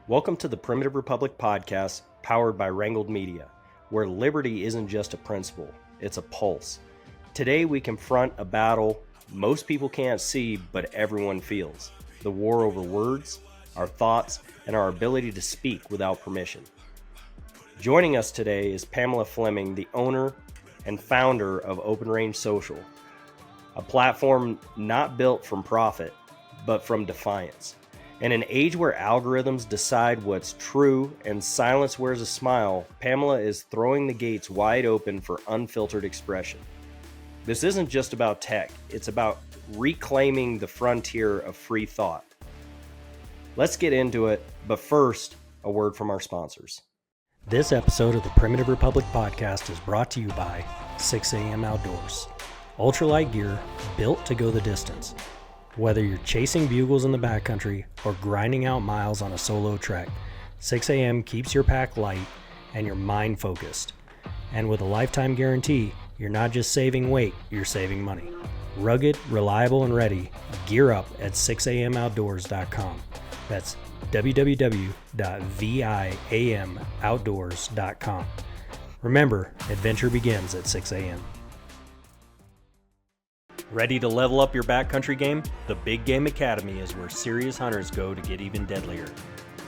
Welcome to the Primitive Republic podcast, powered by Wrangled Media, where liberty isn't just a principle, it's a pulse. Today we confront a battle most people can't see, but everyone feels. The war over words, our thoughts, and our ability to speak without permission. Joining us today is Pamela Flemming, the owner and founder of Open Range Social, a platform not built from profit, but from defiance. In an age where algorithms decide what's true and silence wears a smile, Pamela is throwing the gates wide open for unfiltered expression. This isn't just about tech, it's about reclaiming the frontier of free thought. Let's get into it, but first, a word from our sponsors. This episode of the Primitive Republic podcast is brought to you by 6am Outdoors. Ultralight gear built to go the distance. Whether you're chasing bugles in the backcountry or grinding out miles on a solo trek, 6am keeps your pack light and your mind focused. And with a lifetime guarantee, you're not just saving weight, you're saving money. Rugged, reliable, and ready, gear up at 6amoutdoors.com. That's www.viamoutdoors.com. Remember, adventure begins at 6am. Ready to level up your backcountry game? The Big Game Academy is where serious hunters go to get even deadlier.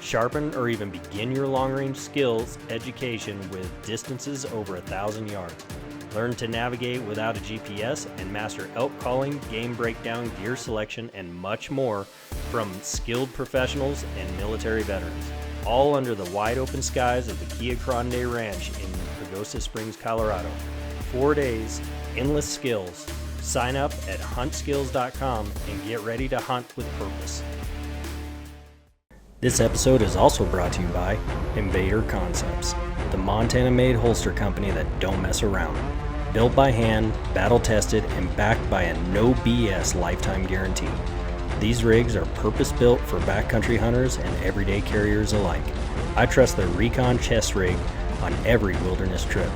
Sharpen or even begin your long-range skills education with distances over 1,000 yards. Learn to navigate without a GPS and master elk calling, game breakdown, gear selection, and much more from skilled professionals and military veterans. All under the wide open skies of the Kia Grande Ranch in Pagosa Springs, Colorado. 4 days, endless skills. Sign up at huntskills.com and get ready to hunt with purpose. This episode is also brought to you by Invader Concepts, the Montana-made holster company that don't mess around. Built by hand, battle-tested, and backed by a no BS lifetime guarantee. These rigs are purpose-built for backcountry hunters and everyday carriers alike. I trust their Recon chest rig on every wilderness trip.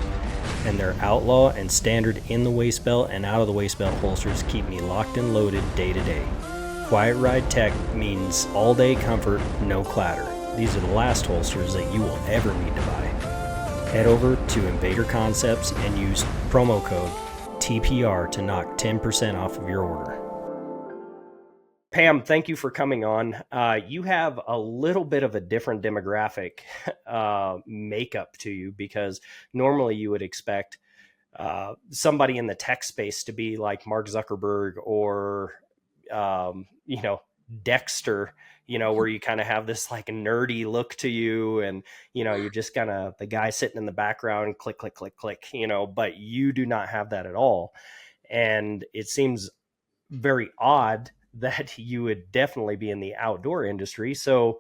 And their Outlaw and Standard in the waist belt and out of the waist belt holsters keep me locked and loaded day to day. Quiet Ride Tech means all day comfort, no clatter. These are the last holsters that you will ever need to buy. Head over to Invader Concepts and use promo code TPR to knock 10% off of your order. Pam, thank you for coming on. You have a little bit of a different demographic makeup to you, because normally you would expect somebody in the tech space to be like Mark Zuckerberg or, Dexter, where you kind of have this like nerdy look to you and, you're just kind of the guy sitting in the background, click, click, click, click, but you do not have that at all. And it seems very odd that you would definitely be in the outdoor industry. So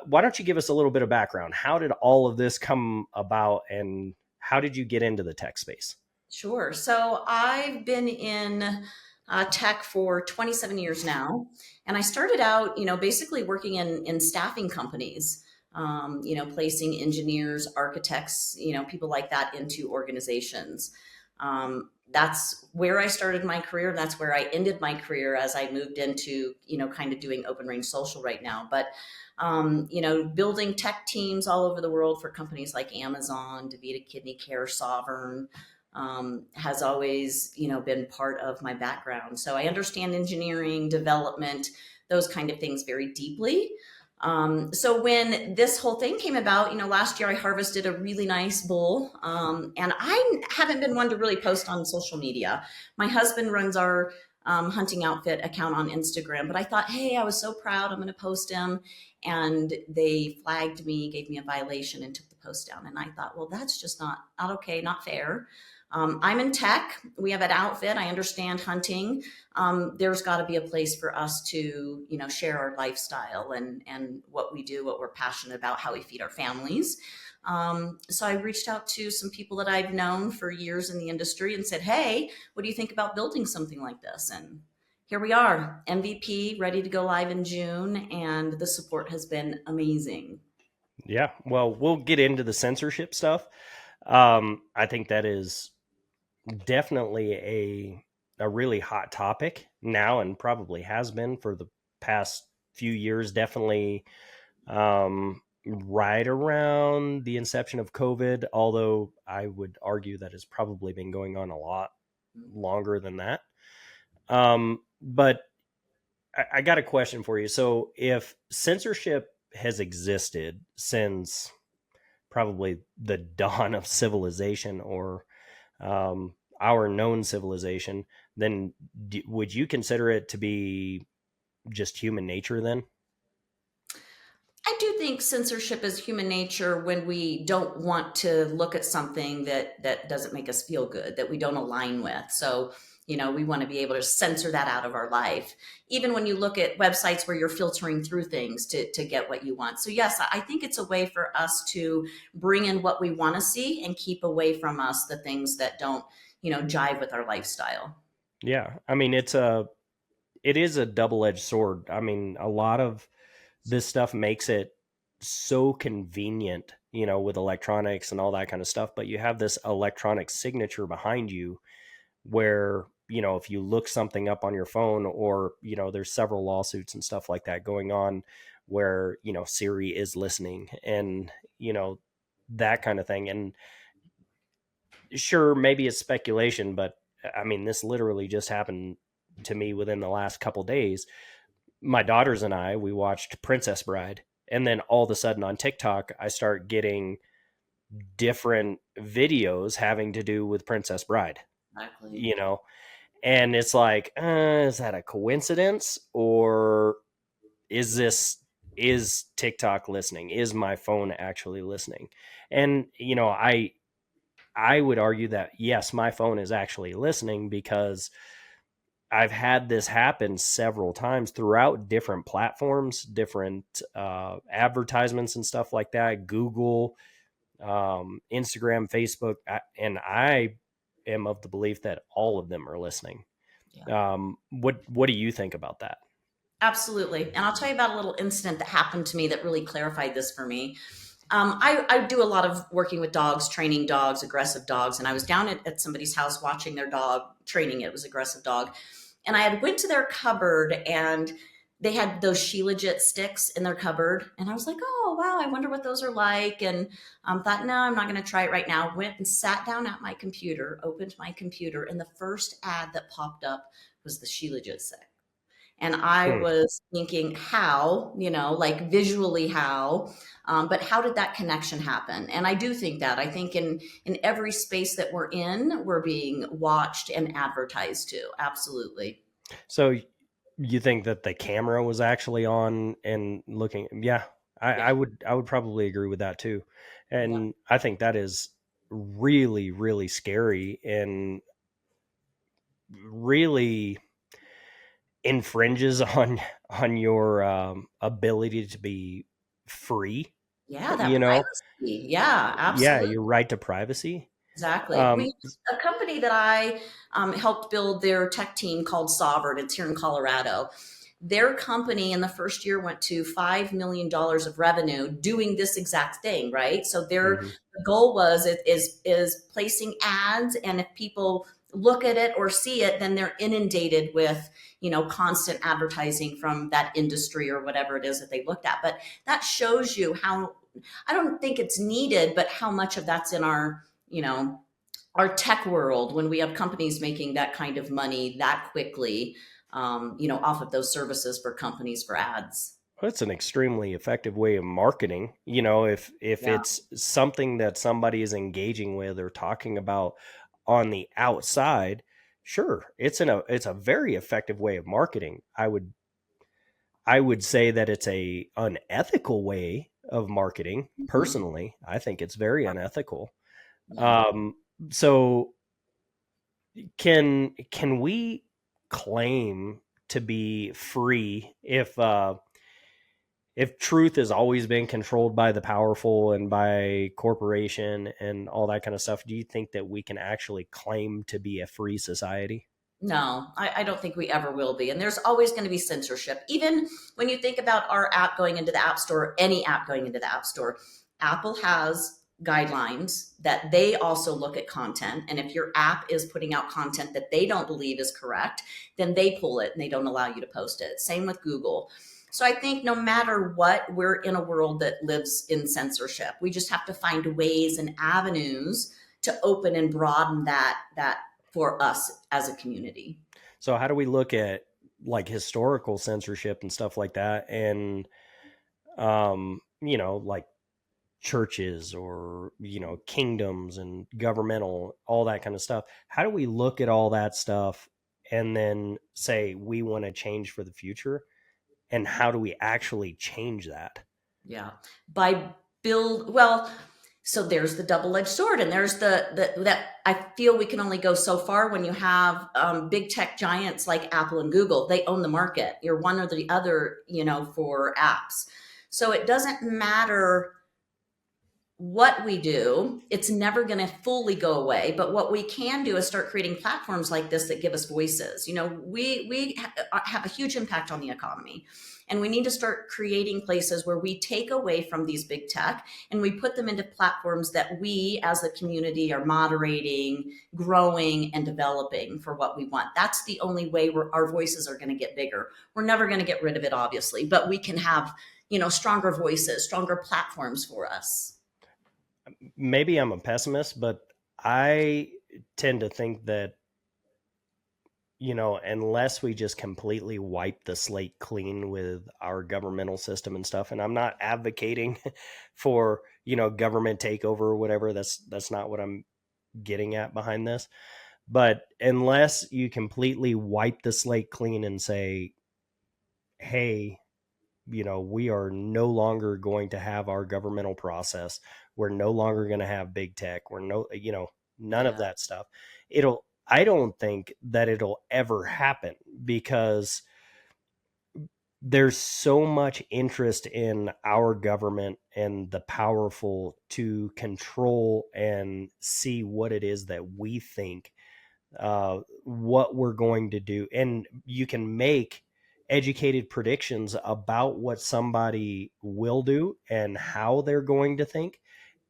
why don't you give us a little bit of background? How did all of this come about and how did you get into the tech space? Sure. So I've been in tech for 27 years now. And I started out, basically working in staffing companies, placing engineers, architects, people like that into organizations. That's where I started my career. And that's where I ended my career as I moved into, kind of doing Open Range Social right now. But, building tech teams all over the world for companies like Amazon, DaVita Kidney Care, Sovereign, has always, been part of my background. So I understand engineering, development, those kind of things very deeply. So when this whole thing came about, last year I harvested a really nice bull. And I haven't been one to really post on social media. My husband runs our hunting outfit account on Instagram, but I thought, hey, I was so proud, I'm going to post him. And they flagged me, gave me a violation and took the post down. And I thought, well, that's just not okay, not fair. I'm in tech. We have an outfit. I understand hunting. There's got to be a place for us to, share our lifestyle and what we do, what we're passionate about, how we feed our families. So I reached out to some people that I've known for years in the industry and said, hey, what do you think about building something like this? And here we are, MVP, ready to go live in June. And the support has been amazing. Yeah, well, we'll get into the censorship stuff. I think that is definitely a really hot topic now, and probably has been for the past few years. Definitely right around the inception of COVID, although I would argue that it's probably been going on a lot longer than that. But I got a question for you. So, if censorship has existed since probably the dawn of civilization or our known civilization, then would you consider it to be just human nature then? I do think censorship is human nature when we don't want to look at something that doesn't make us feel good, that we don't align with. So, we want to be able to censor that out of our life. Even when you look at websites where you're filtering through things to get what you want. So yes, I think it's a way for us to bring in what we want to see and keep away from us the things that don't, jive with our lifestyle. Yeah. I mean, it is a double-edged sword. I mean, a lot of this stuff makes it so convenient, with electronics and all that kind of stuff, but you have this electronic signature behind you where, if you look something up on your phone or, there's several lawsuits and stuff like that going on where, Siri is listening and, that kind of thing. And sure, maybe it's speculation, but I mean, this literally just happened to me within the last couple days. My daughters and I, we watched Princess Bride, and then all of a sudden on TikTok, I start getting different videos having to do with Princess Bride, Exactly. you know, and it's like, is that a coincidence, or is this is TikTok listening? Is my phone actually listening? And I would argue that yes, my phone is actually listening because I've had this happen several times throughout different platforms, different advertisements and stuff like that. Google, Instagram, Facebook, and I am of the belief that all of them are listening. Yeah. What do you think about that? Absolutely. And I'll tell you about a little incident that happened to me that really clarified this for me. I do a lot of working with dogs, training dogs, aggressive dogs. And I was down at somebody's house watching their dog, training it. It was an aggressive dog. And I had went to their cupboard and they had those Shilajit sticks in their cupboard. And I was like, oh, wow, I wonder what those are like. And thought, no, I'm not going to try it right now. Went and sat down at my computer, opened my computer. And the first ad that popped up was the Shilajit stick. And I Hmm. was thinking, how, like visually how, but how did that connection happen? And I do think that. I think in every space that we're in, we're being watched and advertised to. Absolutely. So you think that the camera was actually on and looking? Yeah, I, Yeah. I would I would probably agree with that too, Yeah. and I think that is really really scary and really infringes on your ability to be free. Yeah. That You know, privacy. Yeah. yeah, Absolutely. your right to privacy. Exactly. Um, We a company that I helped build their tech team called Sovereign. It's here in Colorado. Their company in the first year went to $5 million of revenue doing this exact thing, right? So their mhm. the goal was is placing ads, and if people look at it or see it, then they're inundated with constant advertising from that industry or whatever it is that they looked at. But that shows you how I don't think it's needed, but how much of that's in you know our tech world when we have companies making that kind of money that quickly, off of those services for companies for ads. Well, it's an extremely effective way of marketing. If Yeah. it's something that somebody is engaging with or talking about on the outside, sure, it's a very effective way of marketing. I would say that it's a unethical way of marketing. Mhm. Personally, I think it's very unethical. Yeah. Um, so can we claim to be free if truth has always been controlled by the powerful and by corporation and all that kind of stuff? Do you think that we can actually claim to be a free society? No, I don't think we ever will be. And there's always going to be censorship. Even when you think about our app going into the App Store, any app going into the App Store, Apple has guidelines that they also look at content. And if your app is putting out content that they don't believe is correct, then they pull it and they don't allow you to post it. Same with Google. So I think no matter what, we're in a world that lives in censorship. We just have to find ways and avenues to open and broaden that for us as a community. So how do we look at like historical censorship and stuff like that, and like churches or kingdoms and governmental, all that kind of stuff? How do we look at all that stuff and then say we want to change for the future, and how do we actually change that? Yeah. By build well, so there's the double-edged sword, and there's the that I feel we can only go so far when you have big tech giants like Apple and Google. They own the market. You're one or the other, for apps. So it doesn't matter what we do, it's never going to fully go away. But what we can do is start creating platforms like this that give us voices. We have a huge impact on the economy, and we need to start creating places where we take away from these big tech and we put them into platforms that we as a community are moderating, growing, and developing for what we want. That's the only way our voices are going to get bigger. We're never going to get rid of it, obviously, but we can have stronger voices, stronger platforms for us. Maybe I'm a pessimist, but I tend to think that, unless we just completely wipe the slate clean with our governmental system and stuff, and I'm not advocating for, government takeover or whatever. That's not what I'm getting at behind this. But unless you completely wipe the slate clean and say, hey, we are no longer going to have our governmental process. We're no longer going to have big tech. We're none of Yeah. that stuff. I don't think that it'll ever happen, because there's so much interest in our government and the powerful to control and see what it is that we think, what we're going to do. And you can make educated predictions about what somebody will do and how they're going to think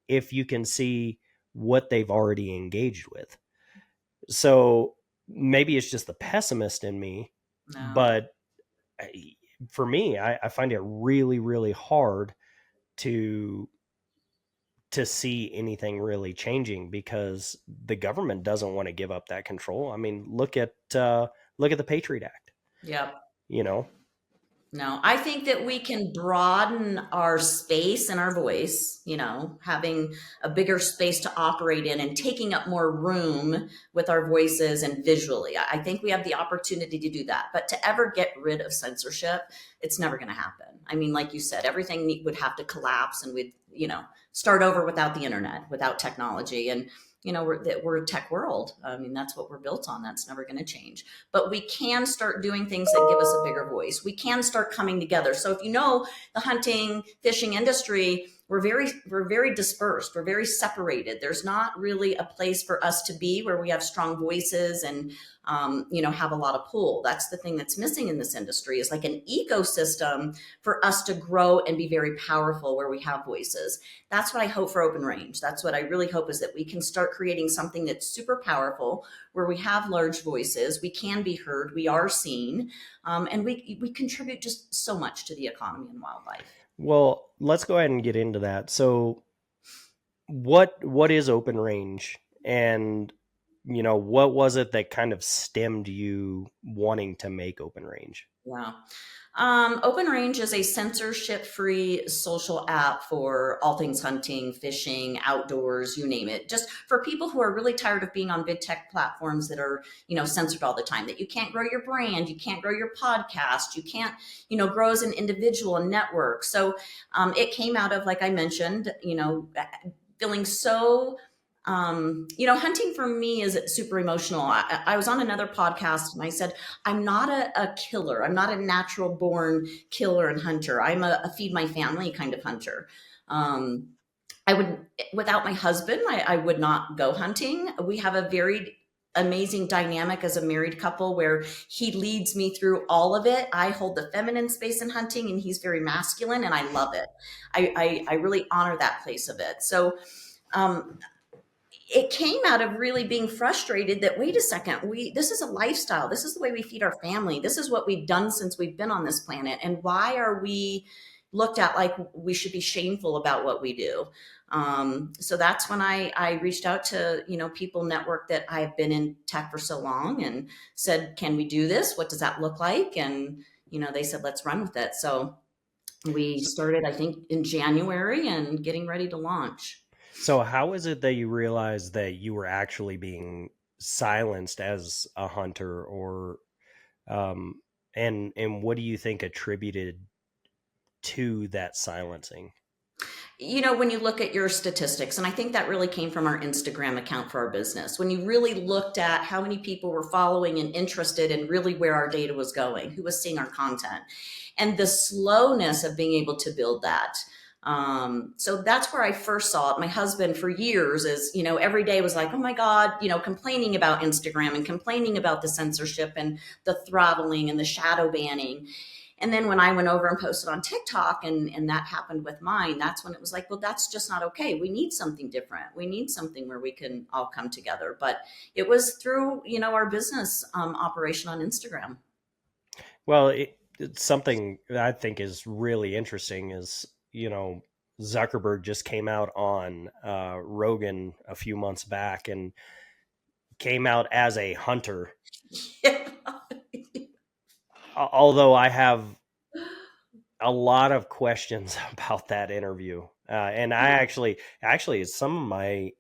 if you can see what they've already engaged with. So maybe it's just the pessimist in me, No. but for me, I find it really, really hard to see anything really changing, because the government doesn't want to give up that control. I mean, look at the Patriot Act. Yep. You know, No, I think that we can broaden our space and our voice, having a bigger space to operate in and taking up more room with our voices and visually. I think we have the opportunity to do that. But to ever get rid of censorship, it's never going to happen. I mean, like you said, everything would have to collapse, and we'd, start over without the internet, without technology. And we're a tech world. I mean, that's what we're built on. That's never going to change. But we can start doing things that give us a bigger voice. We can start coming together. So if the hunting, fishing industry, we're very dispersed. We're very separated. There's not really a place for us to be where we have strong voices and have a lot of pull. That's the thing that's missing in this industry, is like an ecosystem for us to grow and be very powerful where we have voices. That's what I hope for Open Range. That's what I really hope, is that we can start creating something that's super powerful, where we have large voices, we can be heard, we are seen, and we contribute just so much to the economy and wildlife. well, let's go ahead and get into that. So, what is Open Range, and what was it that kind of stemmed you wanting to make Open Range? Yeah. Open Range is a censorship-free social app for all things hunting, fishing, outdoors, you name it. Just for people who are really tired of being on big tech platforms that are, censored all the time, that you can't grow your brand, you can't grow your podcast, you can't, grow as an individual and network. So it came out of, like I mentioned, feeling so hunting for me is super emotional. I was on another podcast and I said, I'm not a killer. I'm not a natural born killer and hunter. I'm a feed my family kind of hunter. Um, I would, without my husband, I would not go hunting. We have a very amazing dynamic as a married couple, where he leads me through all of it. I hold the feminine space in hunting, and he's very masculine, and I love it. I really honor that place of it. So, um, it came out of really being frustrated that, wait a second, this is a lifestyle, this is the way we feed our family, this is what we've done since we've been on this planet, and why are we looked at like we should be shameful about what we do? So that's when I reached out to, people network that I've been in tech for so long, and said, can we do this? What does that look like? And they said, let's run with it. So we started, I think, in January, and getting ready to launch. So how is it that you realized that you were actually being silenced as a hunter, or um, and what do you think attributed to that silencing? When you look at your statistics, and I think that really came from our Instagram account for our business, when you really looked at how many people were following and interested in really where our data was going, who was seeing our content, and the slowness of being able to build that. So that's where I first saw it. My husband for years every day was like, oh my God, complaining about Instagram and complaining about the censorship and the throttling and the shadow banning. And then when I went over and posted on TikTok, and that happened with mine, that's when it was like, well, that's just not okay. We need something different. We need something where we can all come together. But it was through, our business operation on Instagram. Well, it's something that I think is really interesting is, Zuckerberg just came out on Rogan a few months back and came out as a hunter. Although I have a lot of questions about that interview. And I actually, some of my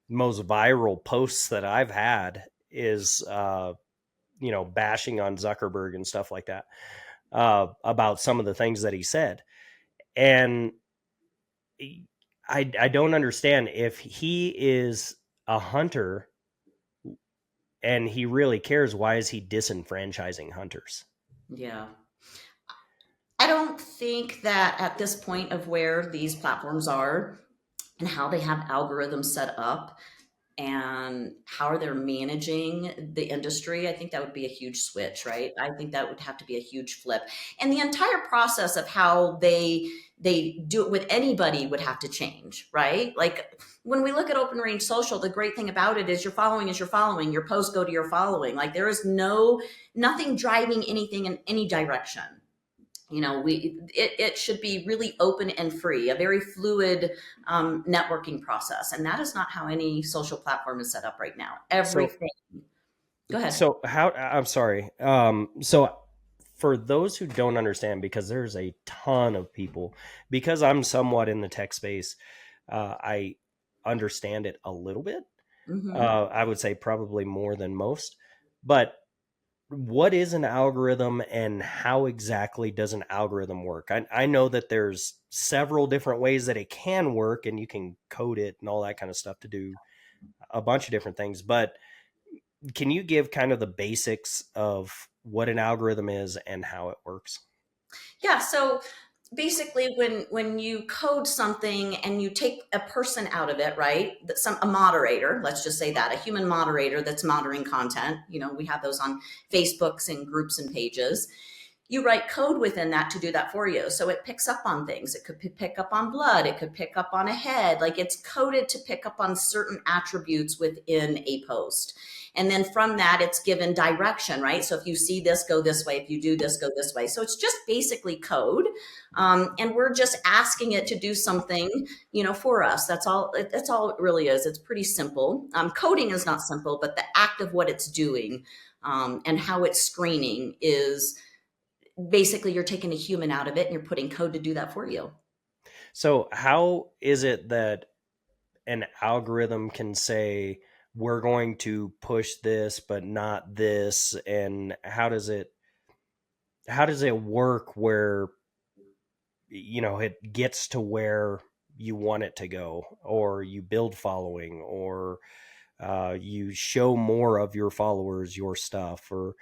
most viral posts that I've had is, bashing on Zuckerberg and stuff like that, about some of the things that he said. And I don't understand, if he is a hunter and he really cares, why is he disenfranchising hunters? Yeah. I don't think that at this point of where these platforms are and how they have algorithms set up and how they're managing the industry, I think that would be a huge switch, right? I think that would have to be a huge flip. And the entire process of how they do it with anybody would have to change, right? Like when we look at Open Range Social, the great thing about it is your following, your posts go to your following. Like there is nothing driving anything in any direction. It should be really open and free, a very fluid networking process, and that is not how any social platform is set up right now. So Everything. Go ahead. So how, I'm sorry. So for those who don't understand, because there's a ton of people, because I'm somewhat in the tech space, I understand it a little bit. Hmm. I would say probably more than most. But what is an algorithm, and how exactly does an algorithm work? I know that there's several different ways that it can work, and you can code it and all that kind of stuff to do a bunch of different things. But can you give kind of the basics of what an algorithm is and how it works? Yeah. So basically, when you code something and you take a person out of it, right? A moderator, let's just say that, a human moderator that's monitoring content. We have those on Facebooks and groups and pages. You write code within that to do that for you. So it picks up on things. It could pick up on blood. It could pick up on a head. Like it's coded to pick up on certain attributes within a post. And then from that, it's given direction, right? So if you see this, go this way. If you do this, go this way. So it's just basically code. And we're just asking it to do something, for us. That's all it really is. It's pretty simple. Coding is not simple, but the act of what it's doing, and how it's screening is basically you're taking a human out of it and you're putting code to do that for you. So, how is it that an algorithm can say, we're going to push this, but not this? And how does it work where, it gets to where you want it to go, or you build following, or you show more of your followers your stuff, or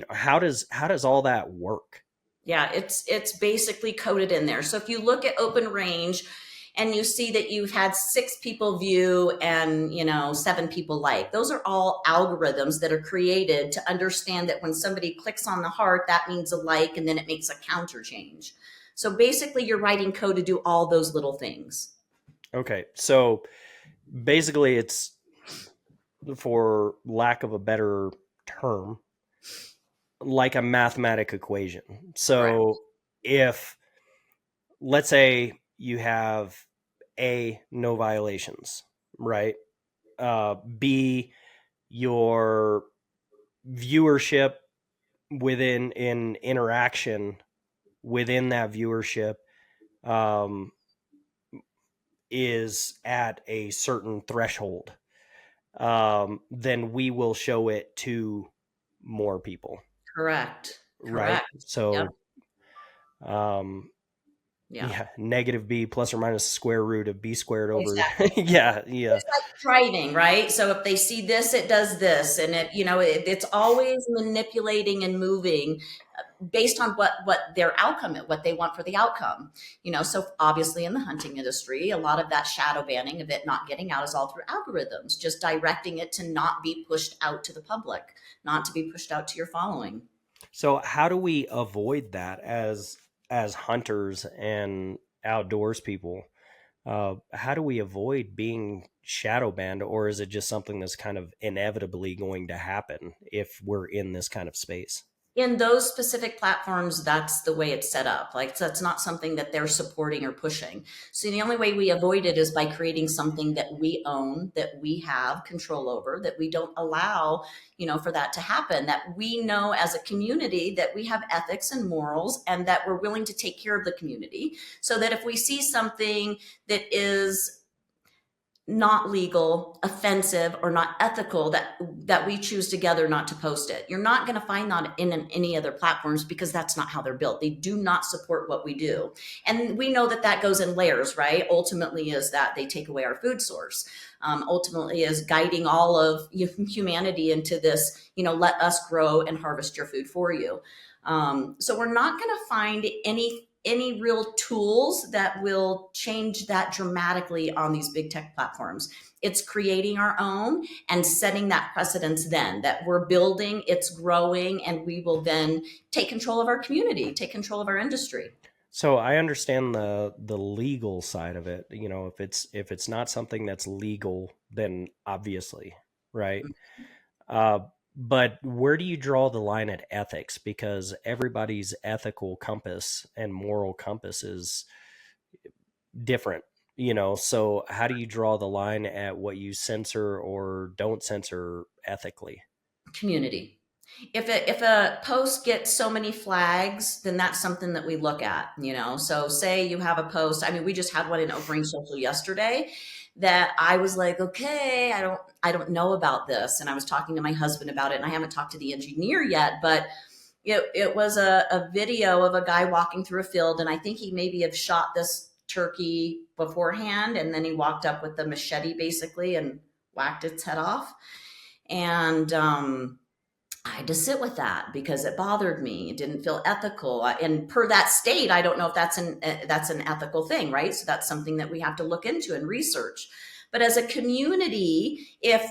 how does all that work? Yeah, it's basically coded in there. So if you look at Open Range and you see that you've had 6 people view and 7 people like, those are all algorithms that are created to understand that when somebody clicks on the heart, that means a like, and then it makes a counter change. So basically you're writing code to do all those little things. Okay, so basically it's, for lack of a better term, like a mathematic equation. Correct. So if, let's say you have A, no violations, right? B, your viewership within in interaction within that viewership um, is at a certain threshold, then we will show it to more people, Correct. right? Correct. Yep. So, um, Yeah. yeah, negative b plus or minus the square root of b squared over. Exactly. Yeah, yeah. It's like driving, right? So if they see this, it does this, and it's always manipulating and moving based on what their outcome is, what they want for the outcome. So obviously in the hunting industry, a lot of that shadow banning of it not getting out is all through algorithms, just directing it to not be pushed out to the public, not to be pushed out to your following. So how do we avoid that as hunters and outdoors people? How do we avoid being shadow banned, or is it just something that's kind of inevitably going to happen if we're in this kind of space? In those specific platforms, that's the way it's set up. Like, that's not something that they're supporting or pushing. So the only way we avoid it is by creating something that we own, that we have control over, that we don't allow, for that to happen, that we know as a community that we have ethics and morals, and that we're willing to take care of the community, so that if we see something that is not legal, offensive, or not ethical, that we choose together not to post it. You're not going to find that in any other platforms, because that's not how they're built. They do not support what we do. And we know that that goes in layers, right? Ultimately is that they take away our food source. Ultimately is guiding all of humanity into this, let us grow and harvest your food for you. So we're not going to find any real tools that will change that dramatically on these big tech platforms. It's creating our own and setting that precedence, then that we're building, it's growing, and we will then take control of our community, take control of our industry. So I understand the legal side of it. If it's not something that's legal, then obviously, right? Uh, but where do you draw the line at ethics? Because everybody's ethical compass and moral compass is different. So how do you draw the line at what you censor or don't censor ethically? Community. If a post gets so many flags, then that's something that we look at. So say you have a post. I mean, we just had one in Opening Social yesterday that I was like, okay, I don't know about this. And I was talking to my husband about it, and I haven't talked to the engineer yet, but it was a video of a guy walking through a field, and I think he maybe have shot this turkey beforehand, and then he walked up with the machete basically and whacked its head off. And I had to sit with that because it bothered me. It didn't feel ethical. And per that state, I don't know if that's an ethical thing, right? So that's something that we have to look into and research. But as a community, if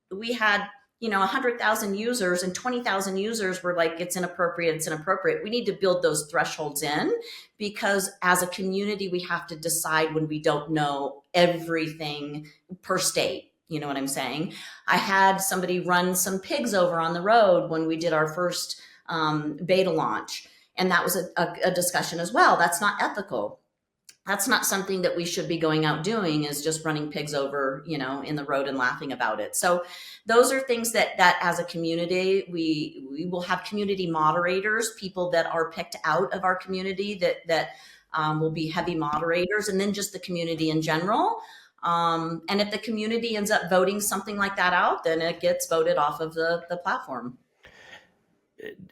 we had 100,000 users and 20,000 users were like, it's inappropriate, we need to build those thresholds in, because as a community we have to decide when we don't know everything per state. You know what I'm saying? I had somebody run some pigs over on the road when we did our first beta launch. And that was a discussion as well. That's not ethical. That's not something that we should be going out doing, is just running pigs over, in the road and laughing about it. So those are things that as a community, we will have community moderators, people that are picked out of our community that will be heavy moderators, and then just the community in general. And if the community ends up voting something like that out, then it gets voted off of the platform.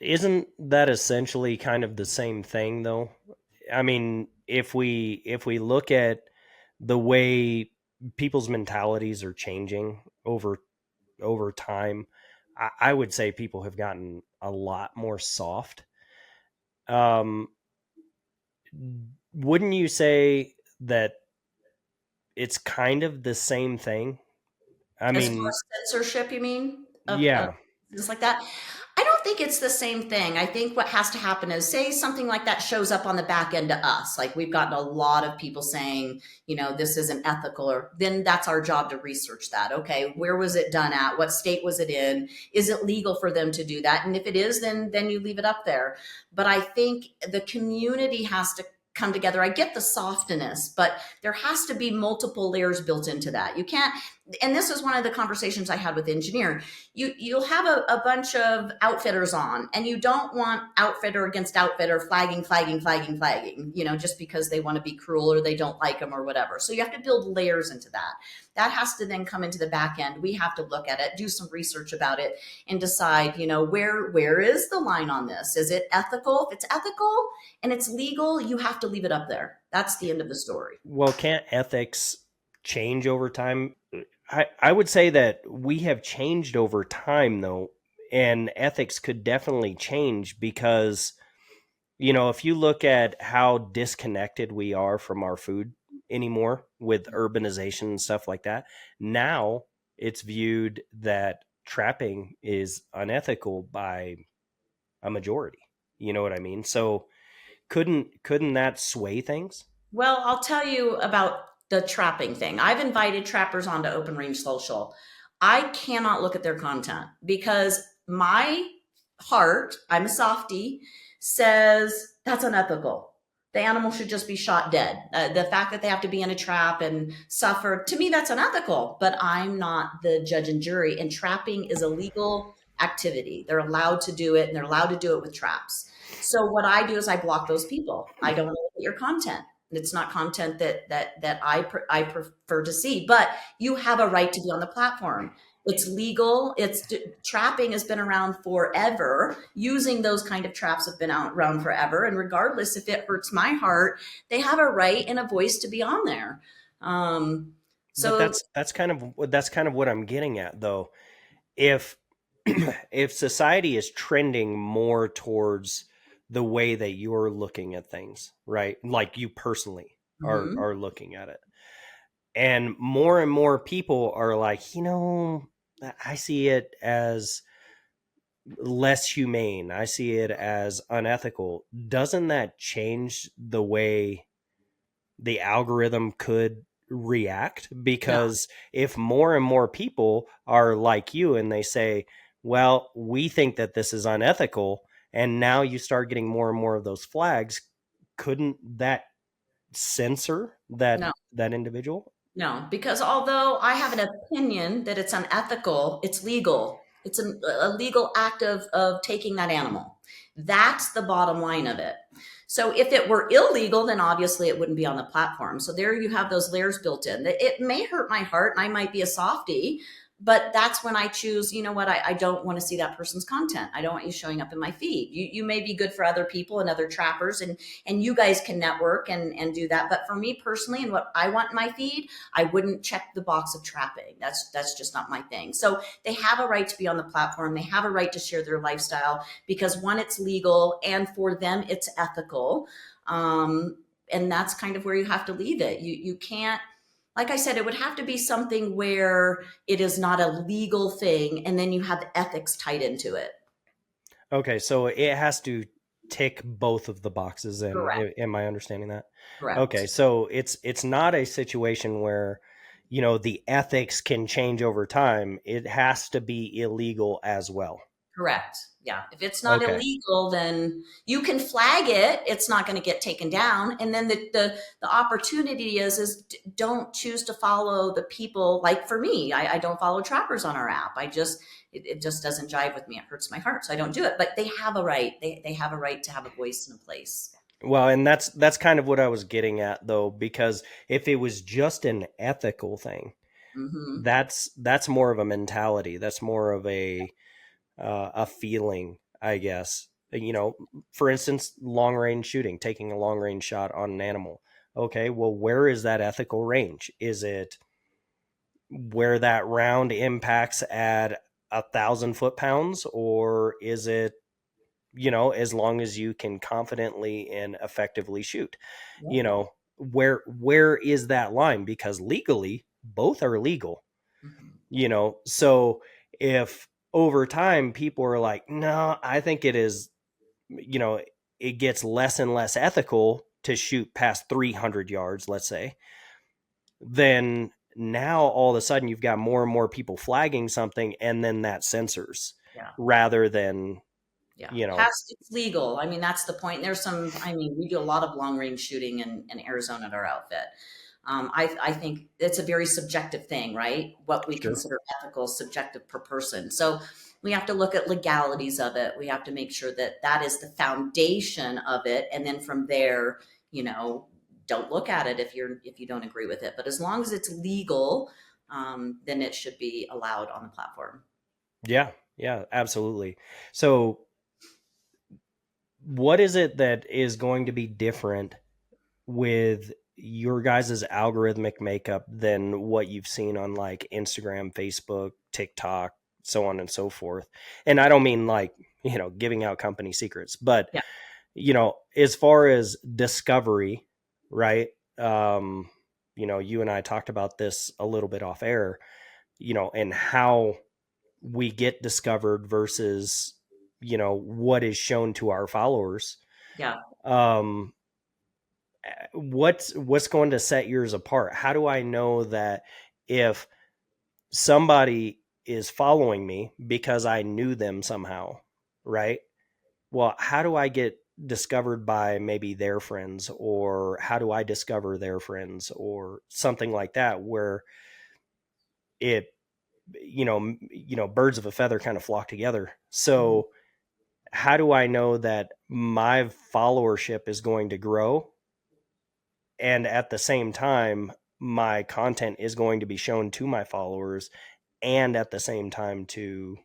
Isn't that essentially kind of the same thing though? I mean, if we look at the way people's mentalities are changing over time, I would say people have gotten a lot more soft. Um, wouldn't you say that it's kind of the same thing? I As far mean, as censorship, you mean? Of yeah. just like that. I don't think it's the same thing. I think what has to happen is, say something like that shows up on the back end to us. Like we've gotten a lot of people saying, this isn't ethical, or then that's our job to research that. Okay, where was it done at? What state was it in? Is it legal for them to do that? And if it is, then you leave it up there. But I think the community has to come together. I get the softness, but there has to be multiple layers built into that. You can't, and this was one of the conversations I had with the engineer. You'll have a bunch of outfitters on, and you don't want outfitter against outfitter flagging, just because they want to be cruel or they don't like them or whatever. So you have to build layers into that. That has to then come into the back end. We have to look at it, do some research about it, and decide, where is the line on this? Is it ethical? If it's ethical and it's legal, you have to leave it up there. That's the end of the story. Well, can't ethics change over time? I would say that we have changed over time, though, and ethics could definitely change because, if you look at how disconnected we are from our food anymore with urbanization and stuff like that, now it's viewed that trapping is unethical by a majority. You know what I mean? So couldn't that sway things? Well, I'll tell you about the trapping thing. I've invited trappers onto Open Range Social. I cannot look at their content because my heart, I'm a softie, says that's unethical. The animal should just be shot dead. The fact that they have to be in a trap and suffer, to me, that's unethical. But I'm not the judge and jury, and trapping is a legal activity. They're allowed to do it, and they're allowed to do it with traps. So what I do is I block those people. I don't want to look at your content. It's not content that I prefer to see. But you have a right to be on the platform. It's legal. Trapping has been around forever. Using those kind of traps have been around forever. And regardless if it hurts my heart, they have a right and a voice to be on there. Um, But so that's kind of what I'm getting at, though. If if society is trending more towards the way that you're looking at things, right? Like you personally are mhm. are looking at it. And more people are like, I see it as less humane. I see it as unethical. Doesn't that change the way the algorithm could react? No, Because if more and more people are like you and they say, well, we think that this is unethical, and now you start getting more and more of those flags, couldn't that censor no. that individual? No, because although I have an opinion that it's unethical, it's legal. It's a legal act of taking that animal. That's the bottom line of it. So if it were illegal, then obviously it wouldn't be on the platform. So there you have those layers built in. It may hurt my heart and I might be a softie, but that's when I choose, you know what, I don't want to see that person's content. I don't want you showing up in my feed. You may be good for other people and other trappers, and you guys can network and do that. But for me personally and what I want in my feed, I wouldn't check the box of trapping. That's just not my thing. So they have a right to be on the platform. They have a right to share their lifestyle because one, it's legal, and for them, it's ethical. And that's kind of where you have to leave it. You can't, like I said, it would have to be something where it is not a legal thing, and then you have ethics tied into it. Okay, so it has to tick both of the boxes. And Correct. am I understanding that? Okay, Correct. so it's not a situation where the ethics can change over time. It has to be illegal as well. Correct. Yeah. If it's not Okay. illegal, then you can flag it. It's not going to get taken down. And then the opportunity is don't choose to follow the people. Like for me, I don't follow trappers on our app. It just doesn't jive with me. It hurts my heart. So I don't do it, but they have a right. They have a right to have a voice and a place. Well, and that's kind of what I was getting at, though, because if it was just an ethical thing, Hmm. that's more of a mentality. That's more of a feeling, I guess. For instance, long range shooting, taking a long range shot on an animal. Okay, well, where is that ethical range? Is it where that round impacts at 1,000 foot-pounds, or is it as long as you can confidently and effectively shoot? Yeah. Where is that line? Because legally, both are legal. Hmm. So if over time, people are like, no, I think it is, you know, it gets less and less ethical to shoot past 300 yards, let's say. Then now all of a sudden you've got more and more people flagging something, and then that censors Yeah. rather than, Yeah. you know, Past it's legal. I mean, that's the point. There's some, I mean, we do a lot of long range shooting in Arizona at our outfit. I think it's a very subjective thing, right? What we sure. consider ethical, subjective per person. So we have to look at legalities of it. We have to make sure that that is the foundation of it. And then from there, you know, don't look at it if you don't agree with it. But as long as it's legal, then it should be allowed on the platform. Yeah, yeah, absolutely. So, what is it that is going to be different with your guys' algorithmic makeup than what you've seen on like Instagram, Facebook, TikTok, so on and so forth? And I don't mean like, giving out company secrets, but Yeah. as far as discovery, right? Um, you and I talked about this a little bit off air, and how we get discovered versus, what is shown to our followers. Yeah. Um, what's going to set yours apart? How do I know that if somebody is following me because I knew them somehow, right? Well, how do I get discovered by maybe their friends, or how do I discover their friends, or something like that, where it, birds of a feather kind of flock together. Mhm. So how do I know that my followership is going to grow, and at the same time my content is going to be shown to my followers, and at the same time to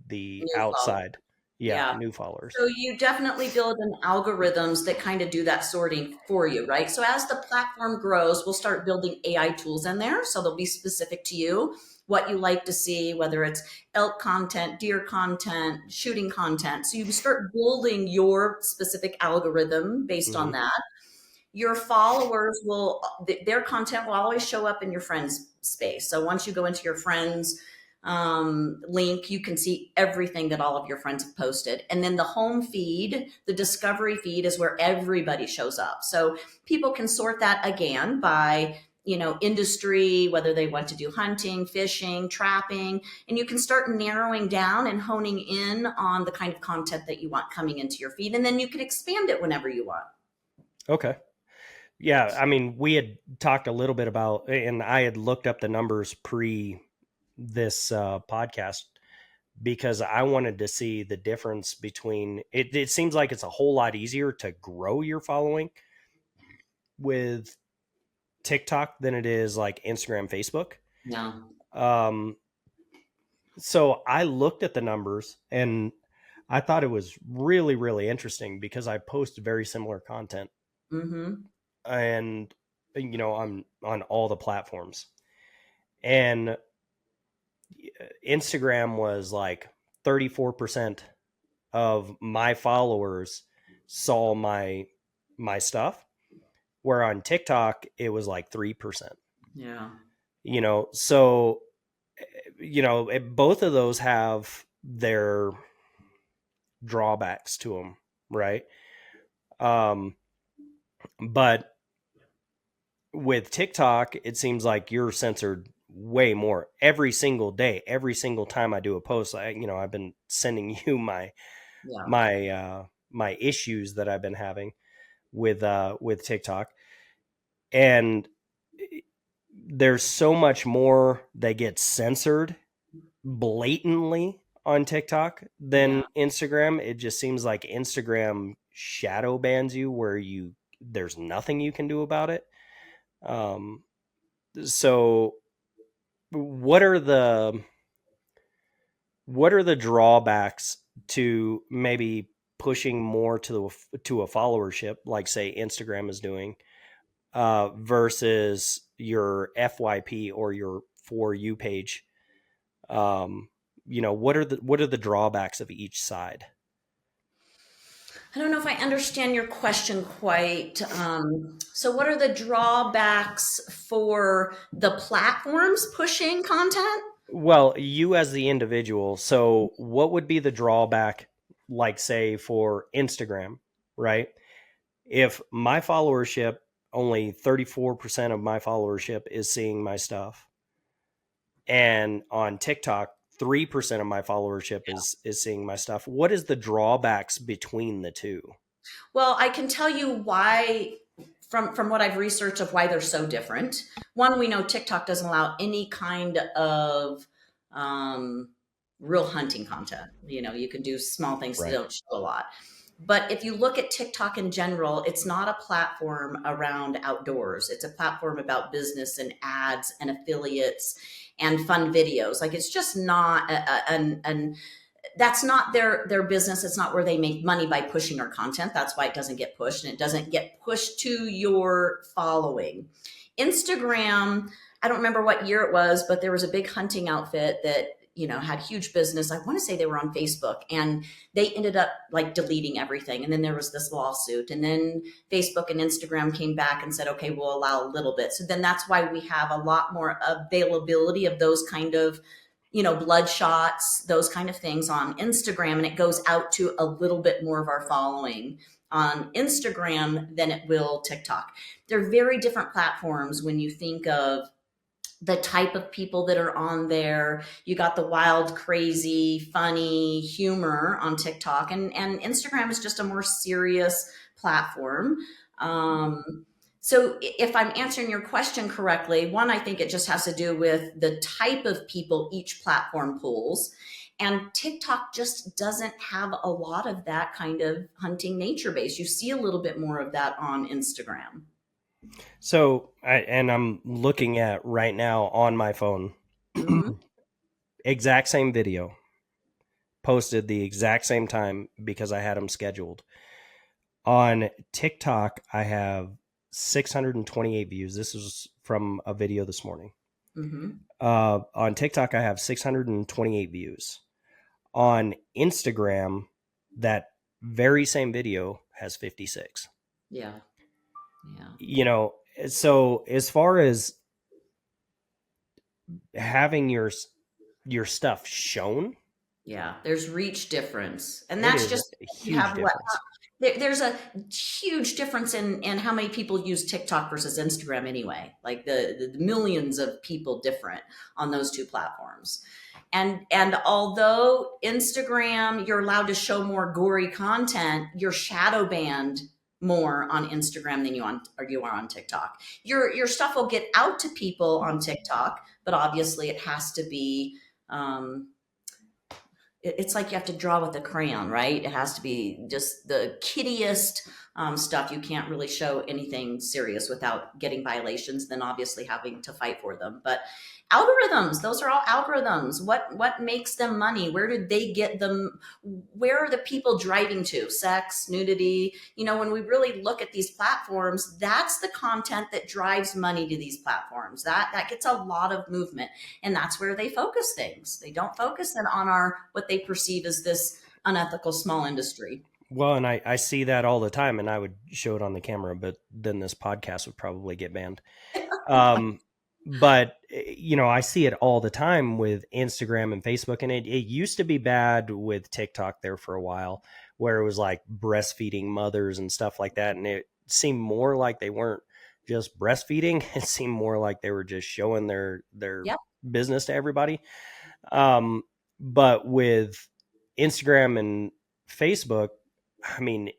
the New follow. outside, yeah, Yeah. new followers? So you definitely build in algorithms that kind of do that sorting for you, right? So as the platform grows, we'll start building AI tools in there. So they'll be specific to you, what you like to see, whether it's elk content, deer content, shooting content. So you start building your specific algorithm based on Hmm. that. Your followers will, their content will always show up in your friends space. So once you go into your friends link, you can see everything that all of your friends have posted. And then the home feed, the discovery feed, is where everybody shows up. So people can sort that again by, industry, whether they want to do hunting, fishing, trapping, and you can start narrowing down and honing in on the kind of content that you want coming into your feed. And then you can expand it whenever you want. Okay. Yeah, I mean, we had talked a little bit about, and I had looked up the numbers pre this podcast, because I wanted to see the difference between it. It seems like it's a whole lot easier to grow your following with TikTok than it is like Instagram, Facebook. Yeah. Um, so I looked at the numbers, and I thought it was really, really interesting because I post very similar content, Mm-hmm. and on all the platforms. And Instagram was like 34% of my followers saw my stuff, where on TikTok it was like 3%. Yeah. So both of those have their drawbacks to them, right? Um, but with TikTok, it seems like you're censored way more every single day. Every single time I do a post, I've been sending you Yeah. my issues that I've been having with TikTok, and there's so much more that gets censored blatantly on TikTok Yeah. than Instagram. It just seems like Instagram shadow bans you, where there's nothing you can do about it. Um, so what are the drawbacks to maybe pushing more to a followership, like say Instagram is doing, versus your FYP or your For You page? Um, what are the drawbacks of each side? I don't know if I understand your question quite. So, what are the drawbacks for the platforms pushing content? Well, you as the individual, so what would be the drawback, like, say, for Instagram, right? If my followership, only 34% of my followership is seeing my stuff, and on TikTok, 3% of my followership is seeing my stuff. What is the drawbacks between the two? Well, I can tell you why from what I've researched of why they're so different. One, we know TikTok doesn't allow any kind of um, real hunting content. You know, you can do small things that Right. don't show a lot. But if you look at TikTok in general, it's not a platform around outdoors. It's a platform about business and ads and affiliates and fun videos. Like it's just not an that's not their business. It's not where they make money by pushing their content. That's why it doesn't get pushed, and it doesn't get pushed to your following. Instagram, I don't remember what year it was, but there was a big hunting outfit that had huge business. I want to say they were on Facebook, and they ended up like deleting everything. And then there was this lawsuit, and then Facebook and Instagram came back and said, okay, we'll allow a little bit. So then that's why we have a lot more availability of those kind of blood shots, those kind of things on Instagram, and it goes out to a little bit more of our following on Instagram than it will TikTok. They're very different platforms when you think of the type of people that are on there. You got the wild, crazy, funny humor on TikTok, and Instagram is just a more serious platform. So if I'm answering your question correctly, one, I think it just has to do with the type of people each platform pulls. And TikTok just doesn't have a lot of that kind of hunting nature base. You see a little bit more of that on Instagram. So, and I'm looking at right now on my phone, Hmm. exact same video, posted the exact same time because I had them scheduled. On TikTok, I have 628 views. This is from a video this morning. Hmm. On TikTok, I have 628 views. On Instagram, that very same video has 56. Yeah. Yeah. You know, so as far as having your stuff shown, Yeah, there's reach difference, and it that's is just a you huge have what difference. there's a huge difference in how many people use TikTok versus Instagram anyway. Like the millions of people different on those two platforms. And although Instagram, you're allowed to show more gory content, you're shadow banned more on Instagram than you are on TikTok. Your stuff will get out to people on TikTok, but obviously it has to be um, it's like you have to draw with a crayon, right? It has to be just the kiddiest stuff. You can't really show anything serious without getting violations, then obviously having to fight for them. But algorithms, those are all algorithms. What makes them money? Where did they get them? Where are the people driving to? Sex, nudity. When we really look at these platforms, that's the content that drives money to these platforms. That gets a lot of movement, and that's where they focus things. They don't focus it on our what they perceive as this unethical small industry. Well, and I see that all the time, and I would show it on the camera, but then this podcast would probably get banned. Um, but I see it all the time with Instagram and Facebook, and it used to be bad with TikTok there for a while, where it was like breastfeeding mothers and stuff like that, and it seemed more like they weren't just breastfeeding; it seemed more like they were just showing their Yep. business to everybody. Um, but with Instagram and Facebook, I mean,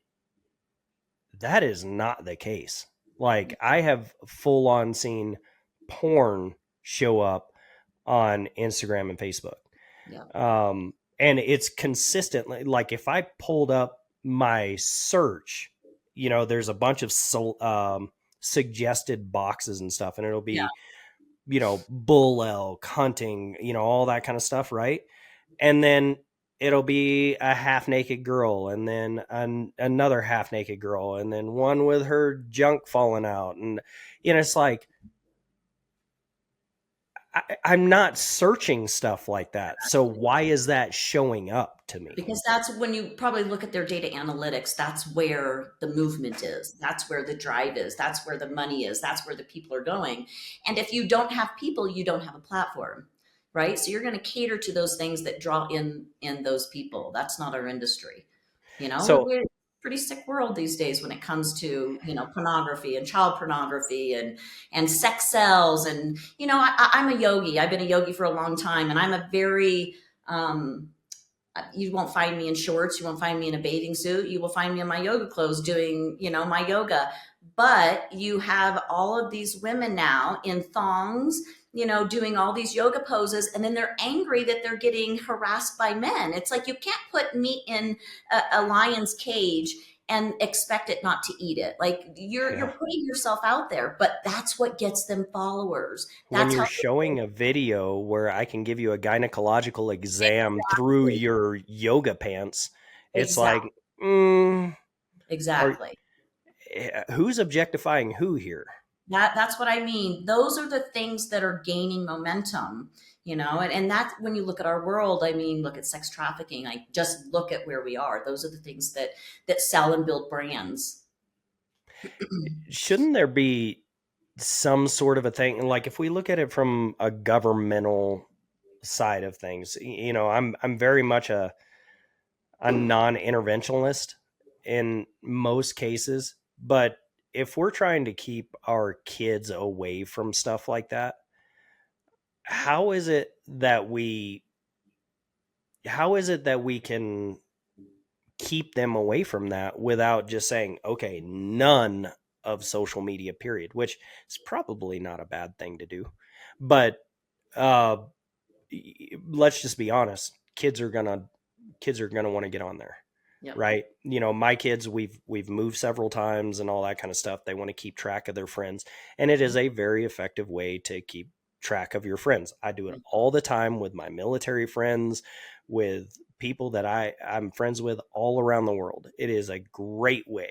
that is not the case. Like, I have full on seen porn show up on Instagram and Facebook. Yep. And it's consistently like if I pulled up my search, there's a bunch of suggested boxes and stuff, and it'll Yeah. be, bull elk hunting, all that kind of stuff, right? And then it'll be a half naked girl, and then another half naked girl, and then one with her junk falling out, and it's like I'm not searching stuff like that. So why is that showing up to me? Because that's when you probably look at their data analytics, that's where the movement is. That's where the drive is. That's where the money is. That's where the people are going. And if you don't have people, you don't have a platform. right? So you're going to cater to those things that draw in those people. That's not our industry. So We're a pretty sick world these days when it comes to pornography and child pornography and sex sells. And I'm a yogi. I've been a yogi for a long time, and I'm a very you won't find me in shorts. You won't find me in a bathing suit. You will find me in my yoga clothes doing, my yoga. But you have all of these women now in thongs, doing all these yoga poses, and then they're angry that they're getting harassed by men. It's like you can't put meat in a lion's cage and expect it not to eat it. Like you're yeah, putting yourself out there, but that's what gets them followers. when That's you're how showing a video where I can give you a gynecological exam through exactly, your yoga pants, it's like, exactly, mm, are exactly. who's objectifying who here? That's what I mean. Those are the things that are gaining momentum, and that's when you look at our world. I mean, look at sex trafficking. I just look at where we are. Those are the things that sell and build brands. Shouldn't there be some sort of a thing, like if we look at it from a governmental side of things? I'm very much a non-interventionalist in most cases, but if we're trying to keep our kids away from stuff like that, how is it that we how is it that we can keep them away from that without just saying, okay, none of social media, period, which is probably not a bad thing to do. But uh, let's just be honest, kids are gonna want to get on there, Yep. right? My kids, we've moved several times and all that kind of stuff. They want to keep track of their friends, and it is a very effective way to keep track of your friends. I do it all the time with my military friends, with people that I'm friends with all around the world. It is a great way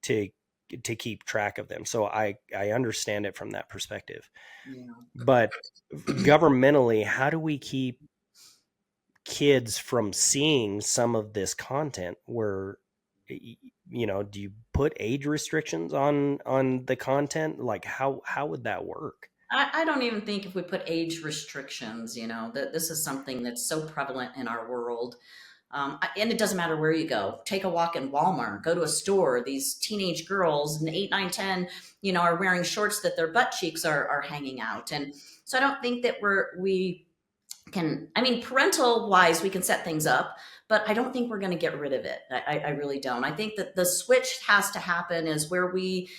to keep track of them. So I understand it from that perspective. Yeah. But governmentally, how do we keep kids from seeing some of this content where, do you put age restrictions on the content? Like how would that work? I don't even think if we put age restrictions, that this is something that's so prevalent in our world. And it doesn't matter where you go. Take a walk in Walmart, go to a store. These teenage girls, and 8, 9, 10, are wearing shorts that their butt cheeks are hanging out. And so I don't think that we can, I mean, parental wise, we can set things up, but I don't think we're going to get rid of it. I really don't. I think that the switch has to happen is where we,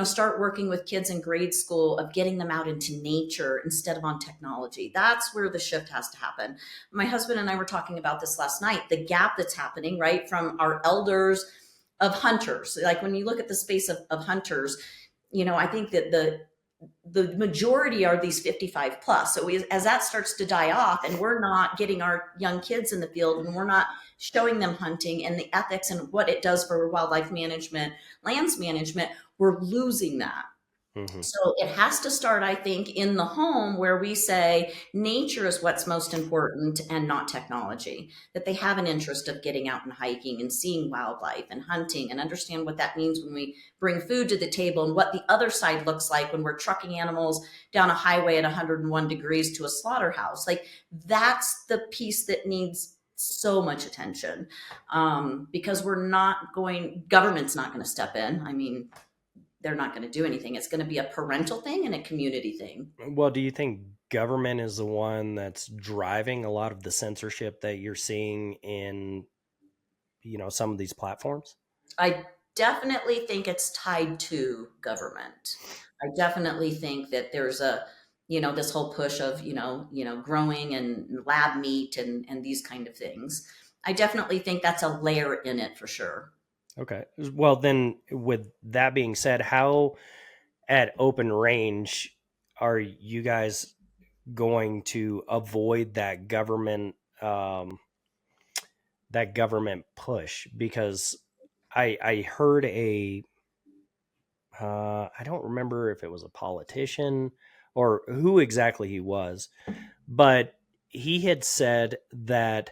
start working with kids in grade school of getting them out into nature instead of on technology. That's where the shift has to happen. My husband and I were talking about this last night, the gap that's happening, right, from our elders of hunters. Like when you look at the space of hunters, I think that the majority are these 55 plus. So as that starts to die off and we're not getting our young kids in the field and we're not showing them hunting and the ethics and what it does for wildlife management, lands management, we're losing that. Hmm. So it has to start, I think, in the home where we say nature is what's most important and not technology. That they have an interest of getting out and hiking and seeing wildlife and hunting and understand what that means when we bring food to the table and what the other side looks like when we're trucking animals down a highway at 101 degrees to a slaughterhouse. Like that's the piece that needs so much attention because government's not going to step in. I mean, they're not going to do anything. It's going to be a parental thing and a community thing. Well, do you think government is the one that's driving a lot of the censorship that you're seeing in, some of these platforms? I definitely think it's tied to government. I definitely think that there's this whole push of, growing and lab meat and these kind of things. I definitely think that's a layer in it for sure. Okay. Well, then, with that being said, how at open range are you guys going to avoid that government push? Because I heard I don't remember if it was a politician or who exactly he was, but he had said that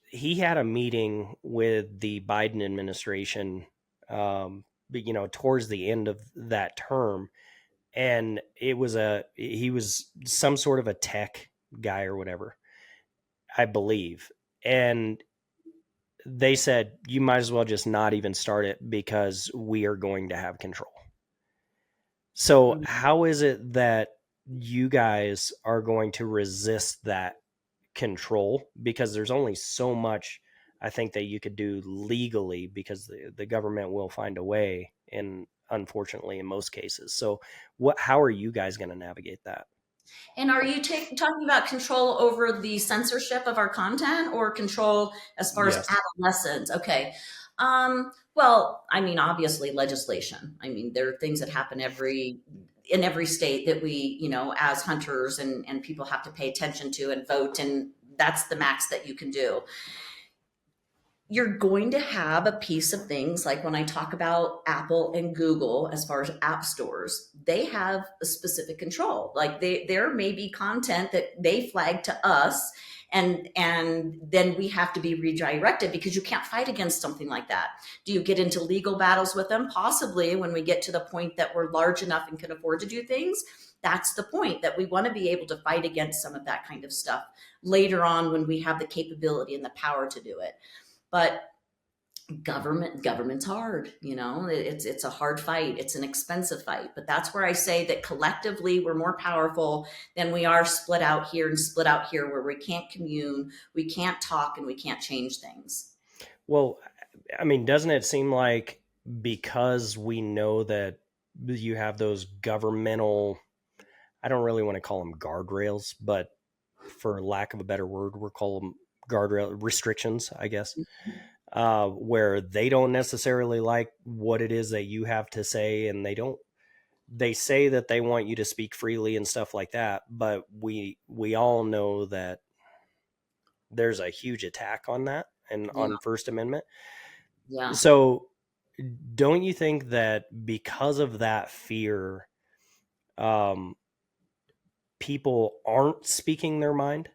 he had a meeting with the Biden administration, towards the end of that term, and he was some sort of a tech guy or whatever, I believe. And they said, you might as well just not even start it because we are going to have control. So, Mhm. how is it that you guys are going to resist that control? Because there's only so much I think that you could do legally because the government will find a way, and unfortunately, in most cases. So, how are you guys going to navigate that? And are you talking about control over the censorship of our content or control as far as Yes. adolescents? Okay. Well, I mean, obviously legislation. I mean, there are things that happen in every state that we, as hunters and people have to pay attention to and vote. And that's the max that you can do. You're going to have a piece of things like when I talk about Apple and Google as far as app stores, they have a specific control. Like there may be content that they flag to us and then we have to be redirected because you can't fight against something like that. Do you get into legal battles with them? Possibly when we get to the point that we're large enough and can afford to do things. That's the point, that we want to be able to fight against some of that kind of stuff later on when we have the capability and the power to do it. But government's hard. It's a hard fight, it's an expensive fight, but that's where I say that collectively we're more powerful than we are split out here and split out here, where we can't commune, we can't talk, and we can't change things. Well, I mean, doesn't it seem like because we know that you have those governmental, I don't really want to call them guardrails, but for lack of a better word, we'll call them guardrail restrictions, I guess, where they don't necessarily like what it is that you have to say, and they say that they want you to speak freely and stuff like that, but we all know that there's a huge attack on that and Yeah, on First Amendment. yeah. So don't you think that because of that fear, um, people aren't speaking their mind?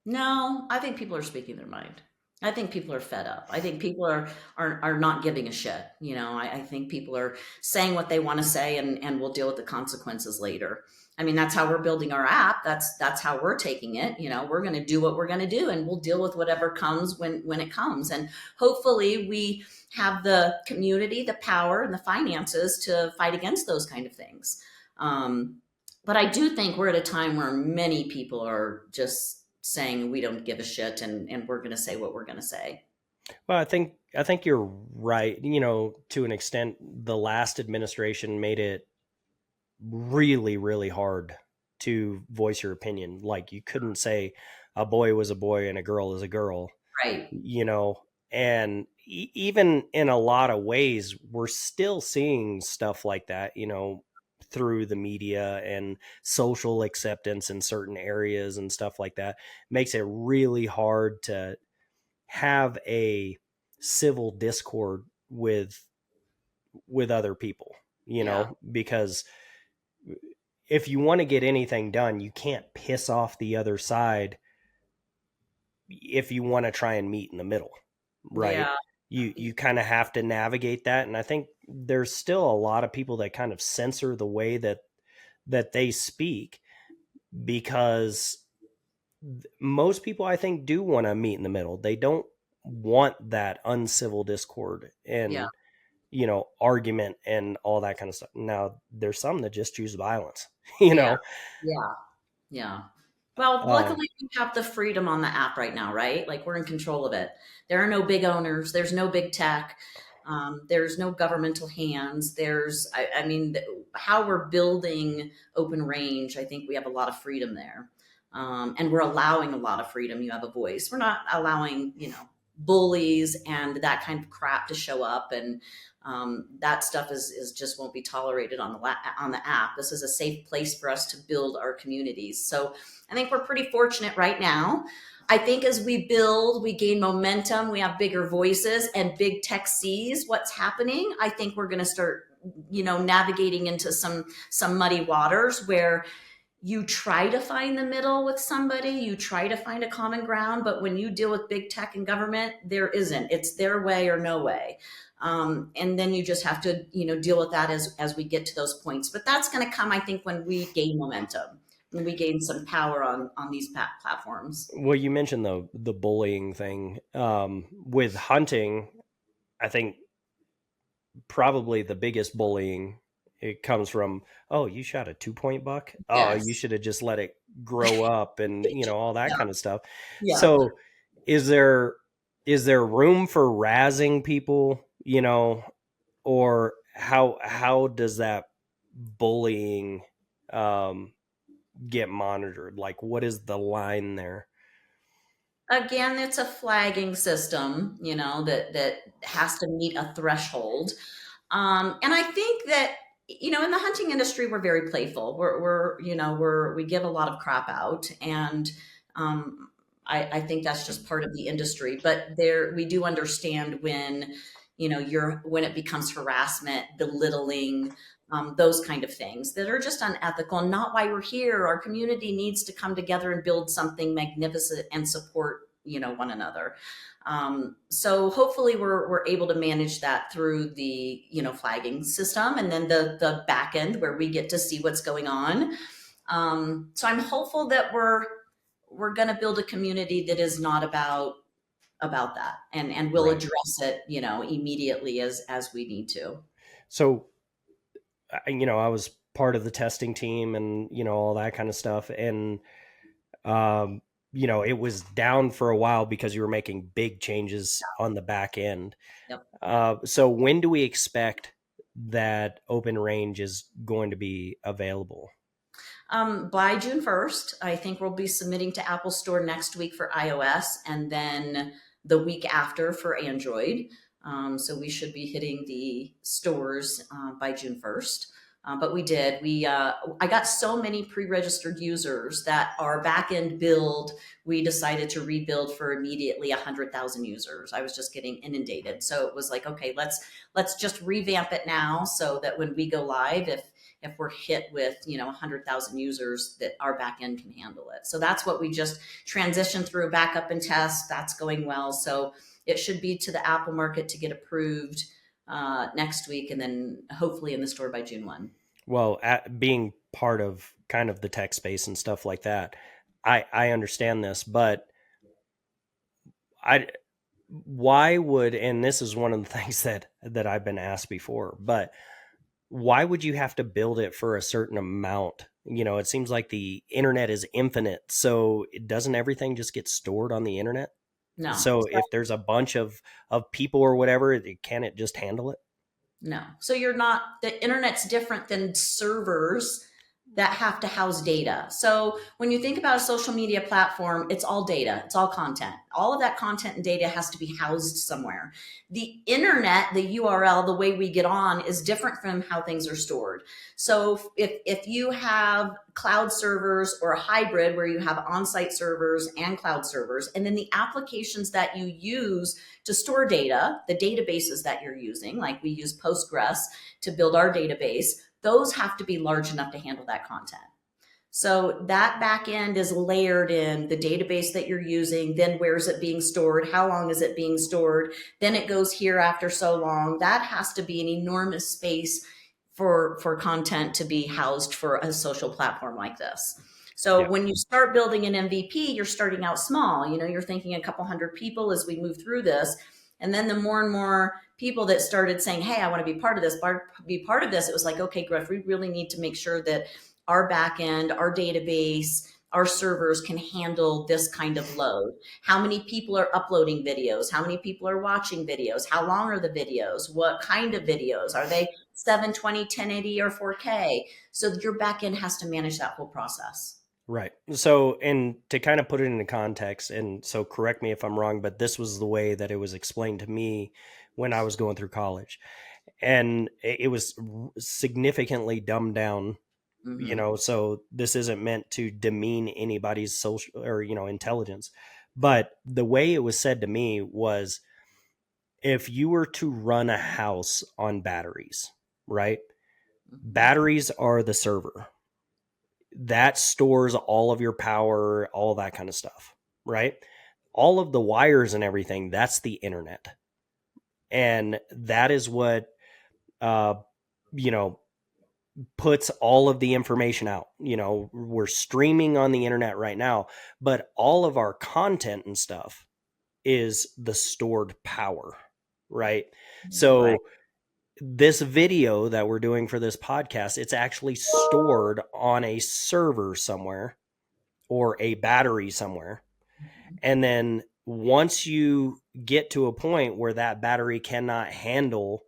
No, I think people are speaking their mind. I think people are fed up. I think people are not giving a shit. I think people are saying what they want to say and we'll deal with the consequences later. I mean, that's how we're building our app. That's how we're taking it. We're going to do what we're going to do and we'll deal with whatever comes when it comes. And hopefully we have the community, the power, and the finances to fight against those kind of things. Um, but I do think we're at a time where many people are just saying we don't give a shit and we're going to say what we're going to say. Well, I think you're right. To an extent, the last administration made it really, really hard to voice your opinion. Like you couldn't say a boy was a boy and a girl is a girl, Right. you know, and even in a lot of ways, we're still seeing stuff like that, through the media and social acceptance in certain areas and stuff like that. Makes it really hard to have a civil discord with other people, Yeah. because if you want to get anything done, you can't piss off the other side if you want to try and meet in the middle, right? Yeah. You kind of have to navigate that, and I think there's still a lot of people that kind of censor the way that they speak because most people I think do want to meet in the middle. They don't want that uncivil discord Yeah. and argument and all that kind of stuff. Now, there's some that just choose violence, you Yeah. know. Yeah. Yeah. Well, Um, luckily we have the freedom on the app right now, right? Like we're in control of it. There are no big owners. There's no big tech. There's no governmental hands. I mean, how we're building open range, I think we have a lot of freedom there. And we're allowing a lot of freedom. You have a voice. We're not allowing, bullies and that kind of crap to show up. And that stuff is just won't be tolerated on the app. This is a safe place for us to build our communities. So I think we're pretty fortunate right now. I think as we build, we gain momentum, we have bigger voices, and big tech sees what's happening. I think we're going to start, navigating into some muddy waters where you try to find the middle with somebody, you try to find a common ground, but when you deal with big tech and government, there isn't. It's their way or no way. And then you just have to, deal with that as we get to those points. But that's going to come, I think, when we gain momentum, when we gain some power on these platforms. Well, you mentioned the bullying thing. With hunting, I think probably the biggest bullying, it comes from, oh, you shot a 2 point buck. Oh, you Yes. should have just let it grow up, and all that Yeah. kind of stuff. Yeah. So is there room for razzing people, or how does that bullying um get monitored? Like, what is the line there? Again, it's a flagging system, that has to meet a threshold. And I think that, in the hunting industry, we're very playful. We give a lot of crap out. And um, I think that's just part of the industry. But we do understand when, when it becomes harassment, belittling, those kind of things that are just unethical and not why we're here. Our community needs to come together and build something magnificent and support, one another. So hopefully we're able to manage that through the, flagging system, and then the back end where we get to see what's going on. So I'm hopeful that we're going to build a community that is not about that, and we'll Right. address it, immediately as we need to. So I was part of the testing team, and all that kind of stuff, and um it was down for a while because you were making big changes on the back end. Yep. So when do we expect that open range is going to be available? By June 1st, I think we'll be submitting to Apple Store next week for iOS, and then the week after for Android. So we should be hitting the stores by June 1st. But we did. I got so many pre-registered users that our backend build, we decided to rebuild for immediately 100,000 users. I was just getting inundated, so it was like, okay, let's just revamp it now, so that when we go live, if we're hit with 100,000 users, that our back end can handle it. So that's what we just transitioned through, backup and test. That's going well. So it should be to the Apple market to get approved next week, and then hopefully in the store by June 1. Well, being part of kind of the tech space and stuff like that, I understand this, but I why would, and this is one of the things that I've been asked before, but why would you have to build it for a certain amount? It seems like the internet is infinite, so doesn't everything just get stored on the internet? No. So if there's a bunch of people or whatever, can it just handle it? No. So the internet's different than servers that have to house data. So when you think about a social media platform, it's all data, it's all content. All of that content and data has to be housed somewhere. The internet, the URL, the way we get on is different from how things are stored. So if you have cloud servers or a hybrid where you have on-site servers and cloud servers, and then the applications that you use to store data, the databases that you're using, like we use Postgres to build our database, those have to be large enough to handle that content. So that back end is layered in the database that you're using, then where is it being stored? How long is it being stored? Then it goes here after so long. That has to be an enormous space for content to be housed for a social platform like this. So Yeah. when you start building an MVP, you're starting out small. You're thinking a couple hundred people as we move through this. And then the more and more people that started saying, hey, I want to be part of this, it was like, okay, Griff, we really need to make sure that our backend, our database, our servers can handle this kind of load. How many people are uploading videos? How many people are watching videos? How long are the videos? What kind of videos? Are they 720, 1080, or 4K? So your backend has to manage that whole process. Right. So, and to kind of put it into context, and so correct me if I'm wrong, but this was the way that it was explained to me when I was going through college. And it was significantly dumbed down, Mm-hmm. so this isn't meant to demean anybody's social or, intelligence. But the way it was said to me was, if you were to run a house on batteries, right? Mm-hmm. Batteries are the server. that stores all of your power, all that kind of stuff, right? All of the wires and everything, that's the internet. And that is what, uh, you know, puts all of the information out. We're streaming on the internet right now, but all of our content and stuff is the stored power, right? Right. So this video that we're doing for this podcast, it's actually stored on a server somewhere or a battery somewhere. And then once you get to a point where that battery cannot handle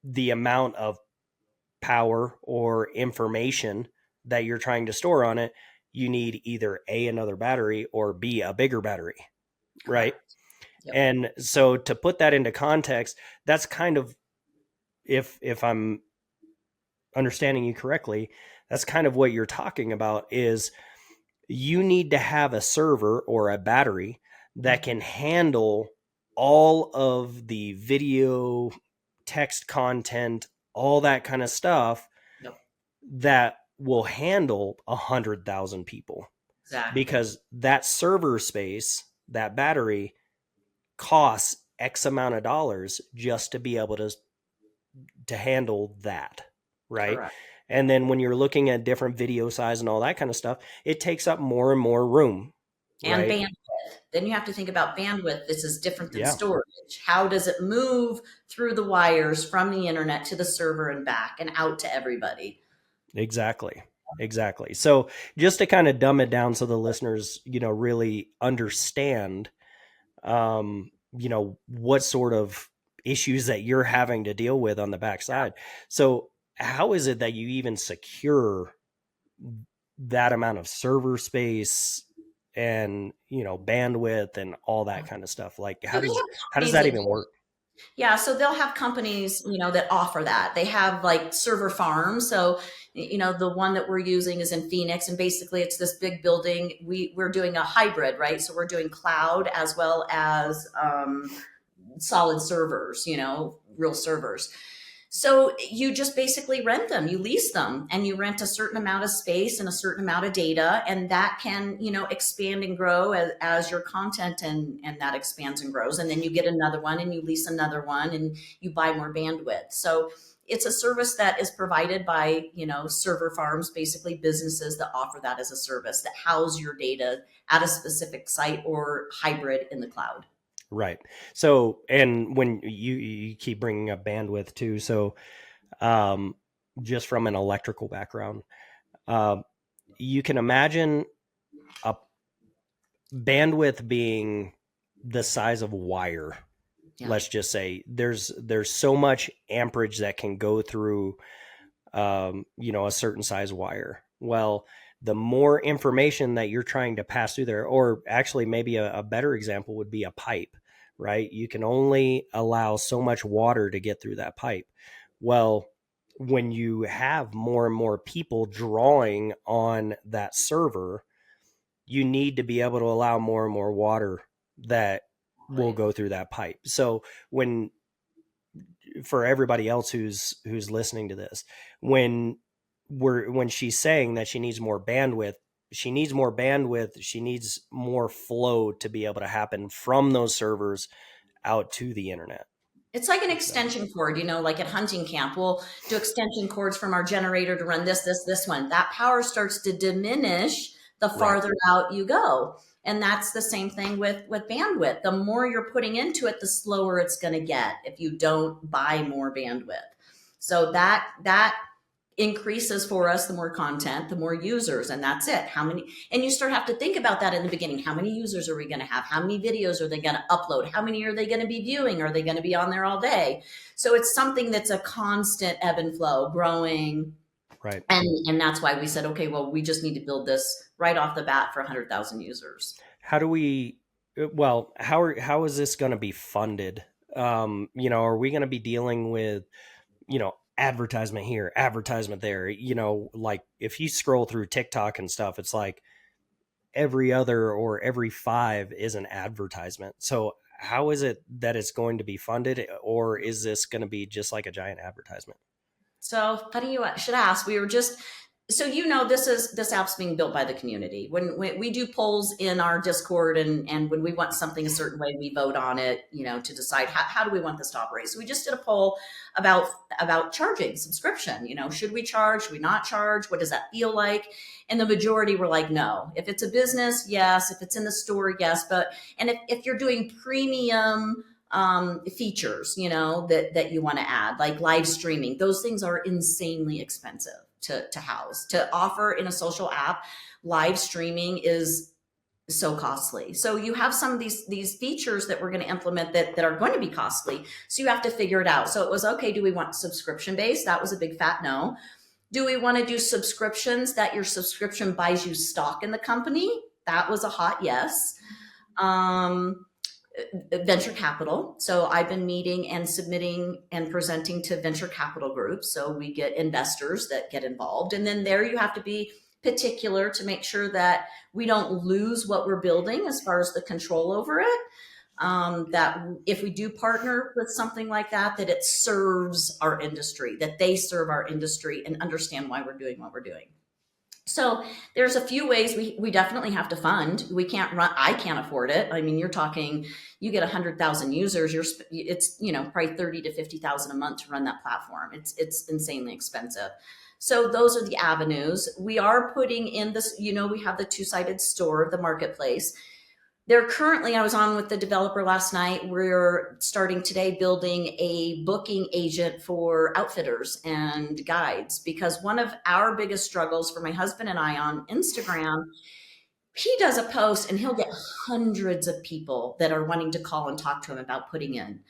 the amount of power or information that you're trying to store on it, you need either A, another battery, or B, a bigger battery, right? Correct. Yep. And so to put that into context, that's kind of, if I'm understanding you correctly, that's kind of what you're talking about is you need to have a server or a battery that can handle all of the video, text content, all that kind of stuff Yep. that will handle 100,000 people, Exactly. because that server space, that battery costs X amount of dollars just to be able to handle that, right? Correct. And then when you're looking at different video size and all that kind of stuff, it takes up more and more room, And right? bandwidth. Then you have to think about bandwidth. This is different than Yeah, storage. How does it move through the wires from the internet to the server and back and out to everybody? exactly. Exactly. So just to kind of dumb it down so the listeners, really understand, what sort of issues that you're having to deal with on the backside. So how is it that you even secure that amount of server space and, bandwidth and all that kind of stuff? Like So they how have does companies that that even work? Yeah, so they'll have companies, that offer that. They have like server farms. So, the one that we're using is in Phoenix, and basically it's this big building. We're doing a hybrid, right? So we're doing cloud as well as solid servers, real servers. So you just basically rent them, you lease them, and you rent a certain amount of space and a certain amount of data, and that can, expand and grow as your content and that expands and grows. And then you get another one and you lease another one and you buy more bandwidth. So it's a service that is provided by, server farms, basically businesses that offer that as a service that house your data at a specific site or hybrid in the cloud. Right. So, and when you keep bringing up bandwidth too, so um, just from an electrical background, uh, you can imagine a bandwidth being the size of wire. Yeah. Let's just say there's so much amperage that can go through a certain size wire. Well, the more information that you're trying to pass through there, or actually maybe a better example would be a pipe, right? You can only allow so much water to get through that pipe. Well, when you have more and more people drawing on that server, you need to be able to allow more and more water that will Right. go through that pipe. So when for everybody else who's listening to this, when when she's saying that she needs more bandwidth, she needs more flow to be able to happen from those servers out to the internet. It's like an So extension cord, like at hunting camp. We'll do extension cords from our generator to run this one. That power starts to diminish the right, farther out you go. And that's the same thing with bandwidth. The more you're putting into it, the slower it's going to get if you don't buy more bandwidth. So that increases for us the more content, the more users, and that's it. How many, and you start have to think about that in the beginning. How many users are we going to have? How many videos are they going to upload? How many are they going to be viewing? Are they going to be on there all day? So it's something that's a constant ebb and flow, growing. right. And that's why we said, okay, well, we just need to build this right off the bat for 100,000 users. How do we? Well, how is this going to be funded? Are we going to be dealing with advertisement here, advertisement there? Like if you scroll through TikTok and stuff, it's like every other or every five is an advertisement. So how is it that it's going to be funded, or is this going to be just like a giant advertisement? So funny you should ask. We were just So this app's being built by the community. When we do polls in our Discord, and when we want something a certain way, we vote on it, to decide how do we want this to operate. So we just did a poll about charging subscription. Should we charge? Should we not charge? What does that feel like? And the majority were like, no. If it's a business, yes. If it's in the store, yes. And if you're doing premium features, that you want to add, like live streaming, those things are insanely expensive to house. To offer in a social app, live streaming is so costly. So you have some of these features that we're going to implement that are going to be costly. So you have to figure it out. So it was, okay, do we want subscription based? That was a big fat no. Do we want to do subscriptions that your subscription buys you stock in the company? That was a hot yes. Venture capital. So I've been meeting and submitting and presenting to venture capital groups. So we get investors that get involved. And then there you have to be particular to make sure that we don't lose what we're building as far as the control over it. That if we do partner with something like that, that it serves our industry, that they serve our industry and understand why we're doing what we're doing. So there's a few ways we definitely have to fund. We can't run. I can't afford it. I mean, you're talking, you get 100,000 users. It's probably 30 to 50,000 a month to run that platform. It's insanely expensive. So those are the avenues. We are putting in this. We have the two-sided store, the marketplace. They're currently, I was on with the developer last night. We're starting today building a booking agent for outfitters and guides, because one of our biggest struggles for my husband and I on Instagram, he does a post and he'll get hundreds of people that are wanting to call and talk to him about putting in.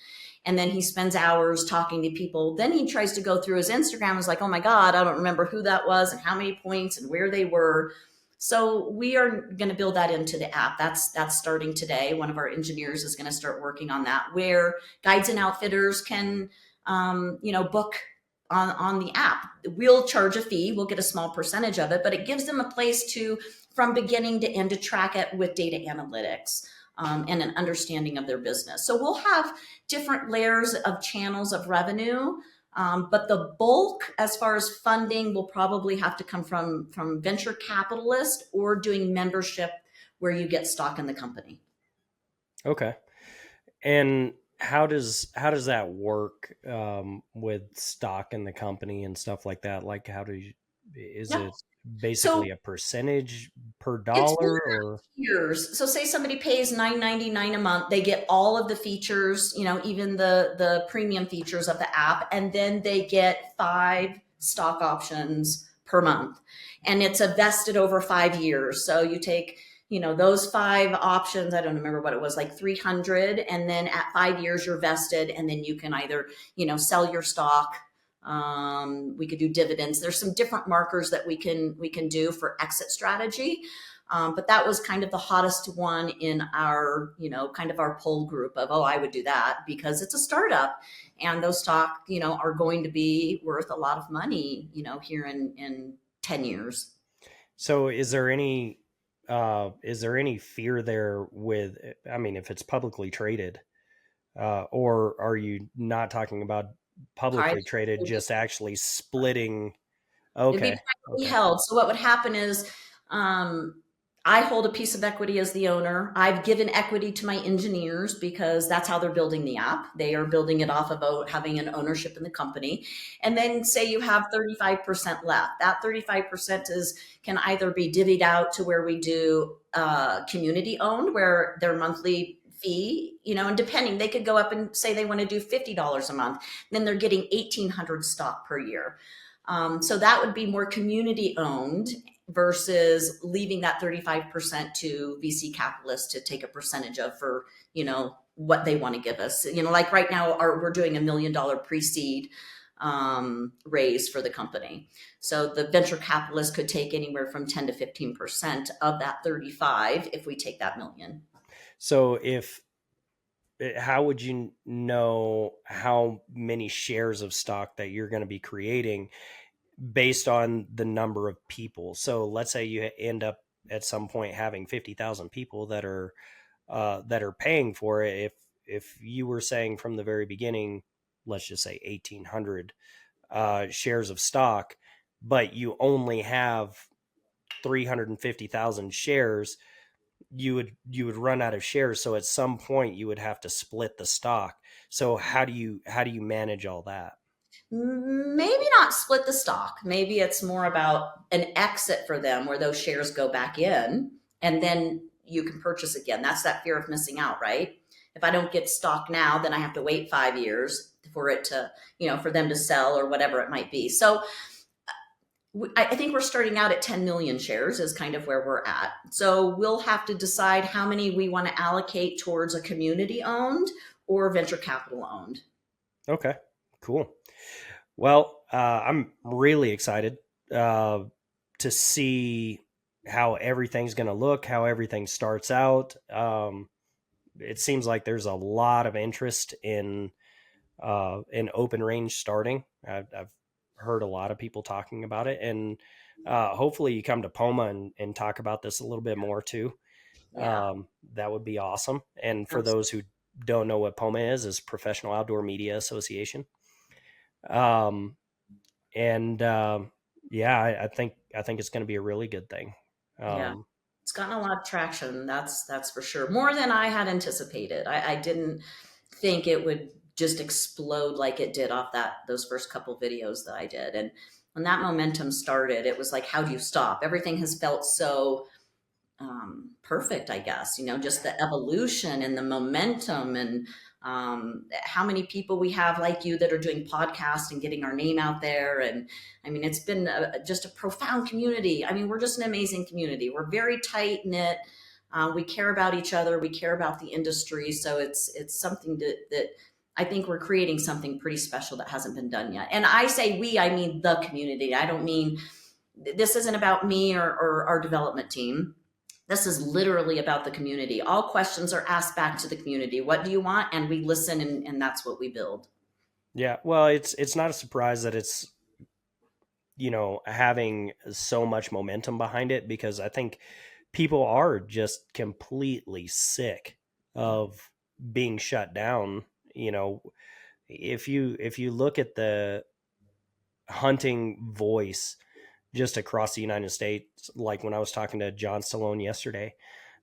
And then he spends hours talking to people. Then he tries to go through his Instagram and is like, oh my God, I don't remember who that was and how many points and where they were. So we are going to build that into the app. That's starting today. One of our engineers is going to start working on that, where guides and outfitters can, book on the app. We'll charge a fee. We'll get a small percentage of it, but it gives them a place to, from beginning to end, to track it with data analytics. And an understanding of their business. So we'll have different layers of channels of revenue. But the bulk, as far as funding, will probably have to come from venture capitalists or doing membership where you get stock in the company. Okay. And how does that work with stock in the company and stuff like that? Like, is Yeah. it basically So a percentage per it's dollar, or? years. So say somebody pays $9.99 a month, they get all of the features, even the premium features of the app, and then they get 5 stock options per month. And it's a vested over 5 years. So you take, those 5 options, I don't remember what it was, like 300, and then at 5 years you're vested, and then you can either, sell your stock. We could do dividends. There's some different markers that we can do for exit strategy. But that was kind of the hottest one in our, kind of our poll group of, oh, I would do that because it's a startup and those stock, are going to be worth a lot of money, here in 10 years. So is there any fear there with, I mean, if it's publicly traded, or are you not talking about publicly traded, just actually splitting? It'd be Okay. privately Okay. held. So what would happen is, I hold a piece of equity as the owner. I've given equity to my engineers because that's how they're building the app. They are building it off of having an ownership in the company. And then say you have 35% left. That 35% can either be divvied out to where we do community owned, where their monthly fee, and depending, they could go up and say they want to do $50 a month. Then they're getting 1,800 stock per year. So that would be more community owned versus leaving that 35% to VC capitalists to take a percentage of for, what they want to give us. Like right now, we're doing $1 million pre-seed raise for the company. So the venture capitalists could take anywhere from 10 to 15% of that 35 if we take that million. So how would you know how many shares of stock that you're going to be creating based on the number of people? So let's say you end up at some point having 50,000 people that are paying for it. If you were saying from the very beginning, let's just say 1,800 shares of stock, but you only have 350,000 shares, you would run out of shares. So at some point you would have to split the stock. So how do you manage all that? Maybe not split the stock. Maybe it's more about an exit for them where those shares go back in and then you can purchase again. That's that fear of missing out, right? If I don't get stock now, then I have to wait 5 years for it to, for them to sell or whatever it might be. So I think we're starting out at 10 million shares is kind of where we're at. So we'll have to decide how many we want to allocate towards a community owned or venture capital owned. Okay, cool. Well, I'm really excited uh, to see how everything's going to look, how everything starts out. It seems like there's a lot of interest in open range starting. I've heard a lot of people talking about it, and hopefully you come to Poma and talk about this a little bit more too. Yeah, That would be awesome. And for those absolutely. who don't know what Poma is Professional Outdoor Media Association. Um, and yeah, I think it's going to be a really good thing. Yeah. Um, It's gotten a lot of traction. That's for sure. More than I had anticipated. I didn't think it would just explode like it did off those first couple videos that I did. And when that momentum started, it was like, how do you stop? Everything has felt so perfect, I guess, just the evolution and the momentum and how many people we have like you that are doing podcasts and getting our name out there. And I mean, it's been just a profound community. I mean, we're just an amazing community. We're very tight knit. We care about each other. We care about the industry. So it's something that I think we're creating something pretty special that hasn't been done yet. And I say we, I mean the community. I don't mean this isn't about me or our development team. This is literally about the community. All questions are asked back to the community. What do you want? And we listen, and that's what we build. yeah, well, it's not a surprise that it's having so much momentum behind it, because I think people are just completely sick of being shut down. You know, if you look at the hunting voice just across the United States, like when I was talking to John Stallone yesterday,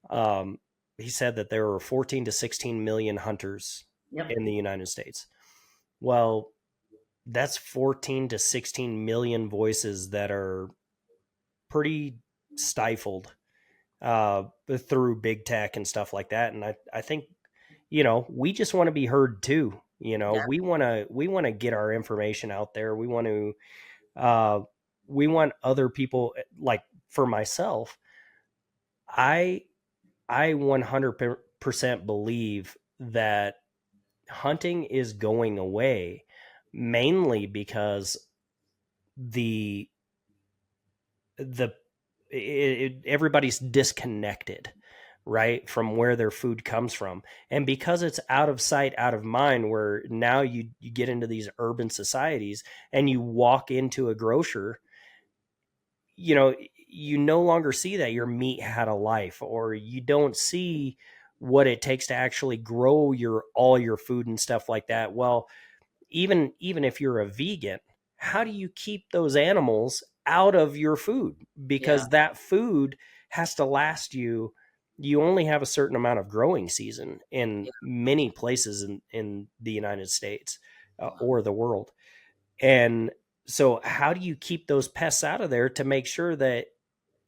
um, he said that there were 14 to 16 million hunters Yep. in the United States. Well, that's 14 to 16 million voices that are pretty stifled through big tech and stuff like that. And I think, we just want to be heard too. Yeah. We want to get our information out there. Uh, we want other people, like for myself, I, I 100% believe that hunting is going away, mainly because the the everybody's disconnected, right, from where their food comes from. And because it's out of sight out of mind, where now you get into these urban societies and you walk into a grocer, you know you no longer see that your meat had a life, or you don't see what it takes to actually grow all your food and stuff like that. Well, even if you're a vegan, how do you keep those animals out of your food? Yeah. Because that food has to last you. You only have a certain amount of growing season in Yeah. many places in the United States, or the world. And so how do you keep those pests out of there to make sure that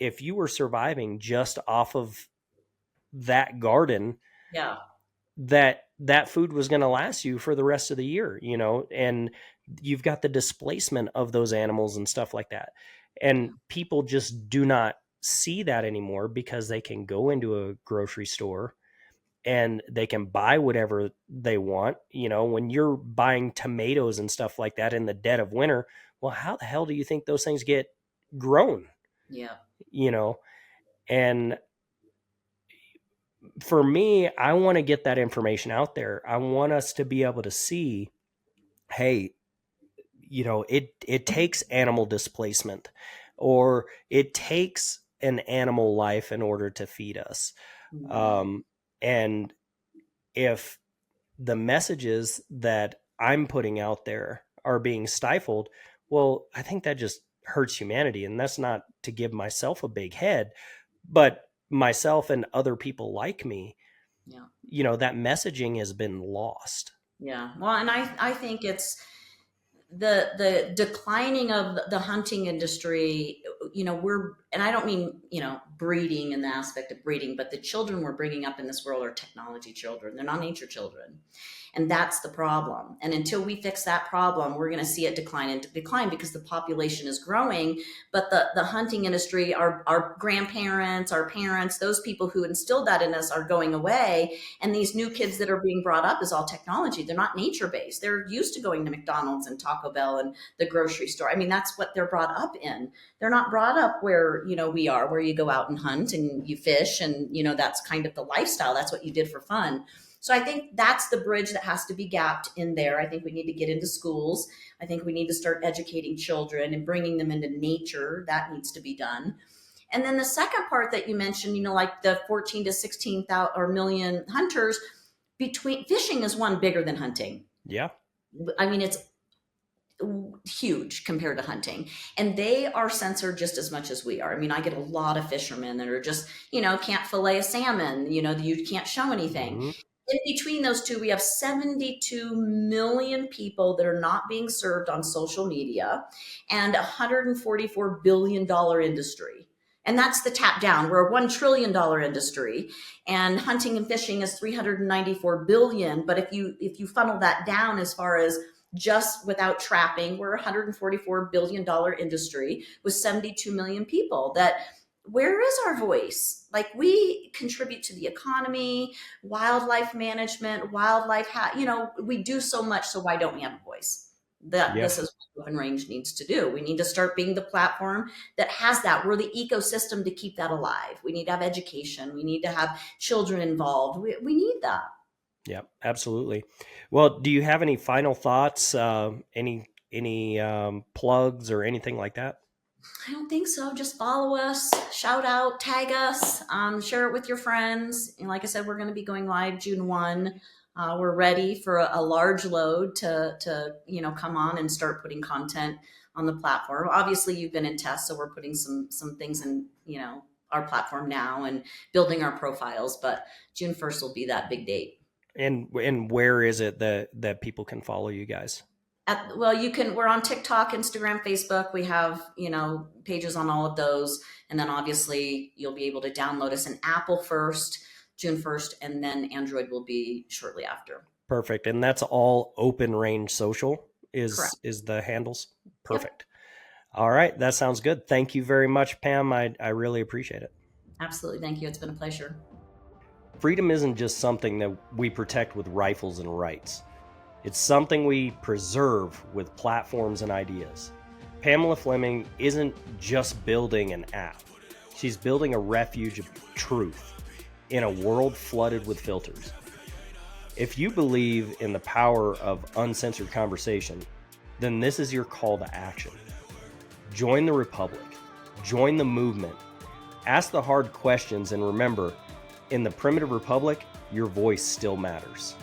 if you were surviving just off of that garden, Yeah. that food was going to last you for the rest of the year, and you've got the displacement of those animals and stuff like that. And people just do not see that anymore, because they can go into a grocery store and they can buy whatever they want. When you're buying tomatoes and stuff like that in the dead of winter, well, how the hell do you think those things get grown? Yeah. you know and for me, I want to get that information out there. I want us to be able to see, hey, it takes animal displacement, or it takes an animal life in order to feed us. Mhm. And if the messages that I'm putting out there are being stifled, well, I think that just hurts humanity. And that's not to give myself a big head, but myself and other people like me, Yeah. that messaging has been lost. Yeah. Well, and I think it's the declining of the hunting industry. And I don't mean, breeding in the aspect of breeding, but the children we're bringing up in this world are technology children. They're not nature children. And that's the problem. And until we fix that problem, we're going to see it decline and decline because the population is growing. But the hunting industry, our grandparents, our parents, those people who instilled that in us are going away. And these new kids that are being brought up is all technology. They're not nature based. They're used to going to McDonald's and Taco Bell and the grocery store. I mean, that's what they're brought up in. They're not brought up where, we are, where you go out and hunt and you fish and, that's kind of the lifestyle. That's what you did for fun. So I think that's the bridge that has to be gapped in there. I think we need to get into schools. I think we need to start educating children and bringing them into nature. That needs to be done. And then the second part that you mentioned, like the 14 to 16,000 or million hunters, between fishing is one bigger than hunting. Yeah. I mean, it's huge compared to hunting, and they are censored just as much as we are. I mean, I get a lot of fishermen that are just, can't fillet a salmon, you can't show anything. Mm-hmm. In between those two, we have 72 million people that are not being served on social media and $144 billion industry. And that's the tap down. We're a $1 trillion industry, and hunting and fishing is 394 billion. But if you funnel that down as far as just without trapping, we're a $144 billion industry with 72 million people. Where is our voice? Like, we contribute to the economy, wildlife management, we do so much. So why don't we have a voice? This is what Open Range needs to do. We need to start being the platform that has that. We're the ecosystem to keep that alive. We need to have education. We need to have children involved. We need that. Yeah, absolutely. Well, do you have any final thoughts? Any plugs or anything like that? I don't think so. Just follow us, shout out, tag us, share it with your friends. And like I said, we're going to be going live June 1. We're ready for a large load to come on and start putting content on the platform. Obviously, you've been in test, so we're putting some things in our platform now and building our profiles. But June 1st will be that big date. And where is it that people can follow you guys? We're on TikTok, Instagram, Facebook. We have, pages on all of those. And then obviously you'll be able to download us in Apple first, June 1st, and then Android will be shortly after. Perfect. And that's all Open Range Social Correct. is the handles. Perfect. Yep. All right. That sounds good. Thank you very much, Pam. I really appreciate it. Absolutely. Thank you. It's been a pleasure. Freedom isn't just something that we protect with rifles and rights. It's something we preserve with platforms and ideas. Pamela Flemming isn't just building an app. She's building a refuge of truth in a world flooded with filters. If you believe in the power of uncensored conversation, then this is your call to action. Join the Republic. Join the movement. Ask the hard questions, and remember, in the primitive republic, your voice still matters.